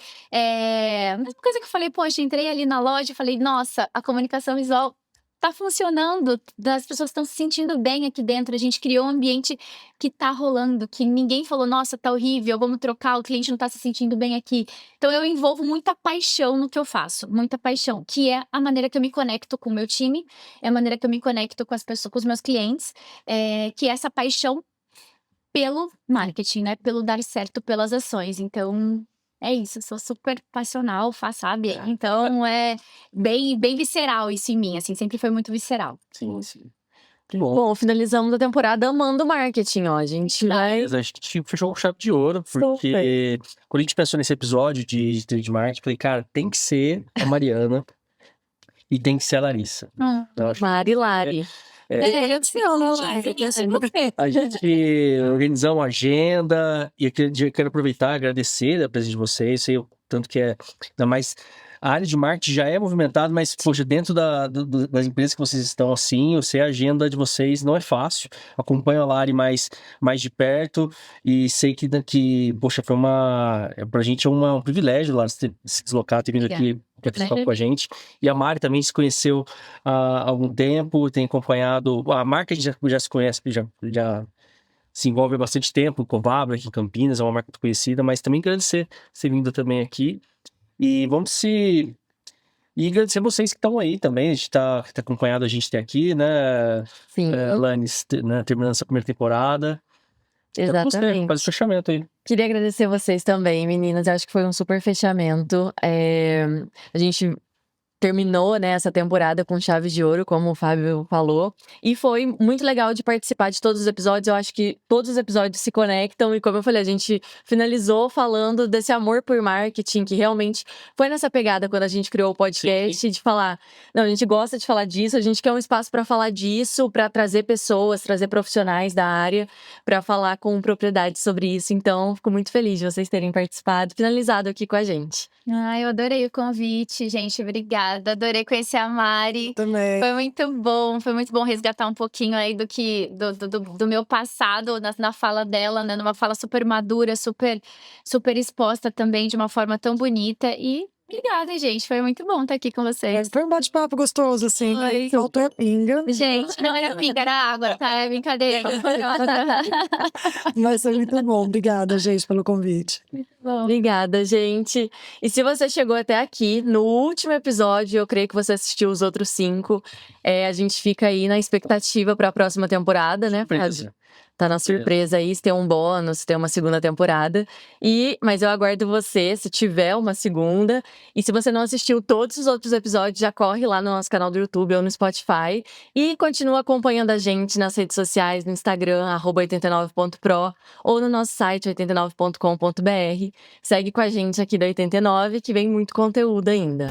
Uma coisa que eu falei, poxa, entrei ali na loja e falei, nossa, a comunicação visual tá funcionando, as pessoas estão se sentindo bem aqui dentro, a gente criou um ambiente que tá rolando, que ninguém falou, nossa, tá horrível, vamos trocar, o cliente não tá se sentindo bem aqui. Então eu envolvo muita paixão no que eu faço, muita paixão, que é a maneira que eu me conecto com o meu time, é a maneira que eu me conecto com as pessoas, com os meus clientes, que é essa paixão pelo marketing, né? Pelo dar certo pelas ações. Então, é isso. Eu sou super passional, sabe? Então, é bem, bem visceral isso em mim, assim. Sempre foi muito visceral. Sim. Muito bom. Bom, finalizamos a temporada amando marketing, ó. A gente vai... Mas acho que a gente fechou com chave de ouro, porque quando a gente pensou nesse episódio de trade marketing, eu falei, cara, tem que ser a Mariana e tem que ser a Larissa. Eu acho Mari Lari. A gente organizou uma agenda e eu quero aproveitar e agradecer a presença de vocês. Sei o tanto que ainda mais a área de marketing já é movimentada, mas poxa, dentro das empresas que vocês estão assim, eu sei a agenda de vocês não é fácil. Acompanho a Lari mais de perto e sei que poxa, pra gente é um privilégio lá se deslocar, ter vindo aqui para participar com a gente. E a Mari também se conheceu há algum tempo, tem acompanhado. A marca a gente já se conhece, já se envolve há bastante tempo, Covabra aqui em Campinas, é uma marca muito conhecida, mas também agradecer você vindo também aqui. E e agradecer vocês que estão aí também, a gente tá acompanhando a gente até aqui, né? Sim, Lanes, né, terminando essa primeira temporada. exatamente. Faz o fechamento aí. Queria agradecer vocês também, meninas. Eu acho que foi um super fechamento. A gente terminou, né, essa temporada com chave de ouro, como o Fábio falou. E foi muito legal de participar de todos os episódios. Eu acho que todos os episódios se conectam. E como eu falei, a gente finalizou falando desse amor por marketing, que realmente foi nessa pegada quando a gente criou o podcast, de falar, não, a gente gosta de falar disso, a gente quer um espaço para falar disso, para trazer pessoas, trazer profissionais da área, para falar com propriedade sobre isso. Então, fico muito feliz de vocês terem participado, finalizado aqui com a gente. Eu adorei o convite, gente. Obrigada. Adorei conhecer a Mari. Também. Foi muito bom resgatar um pouquinho aí do meu passado na fala dela, né? Numa fala super madura, super exposta também, de uma forma tão bonita. E obrigada, gente. Foi muito bom estar aqui com vocês. Foi um bate-papo gostoso, assim. Foi. Faltou a pinga. Gente, não era pinga, era água, tá? É brincadeira. Mas foi muito bom. Obrigada, gente, pelo convite. Obrigada, gente. E se você chegou até aqui, no último episódio, eu creio que você assistiu os outros 5. A gente fica aí na expectativa para a próxima temporada, né? Surpresa. Tá na surpresa aí, se tem um bônus, se tem uma segunda temporada. Mas eu aguardo você, se tiver uma segunda. E se você não assistiu todos os outros episódios, já corre lá no nosso canal do YouTube ou no Spotify. E continua acompanhando a gente nas redes sociais, no Instagram, @89.pro, ou no nosso site, 89.com.br. Segue com a gente aqui da 89, que vem muito conteúdo ainda.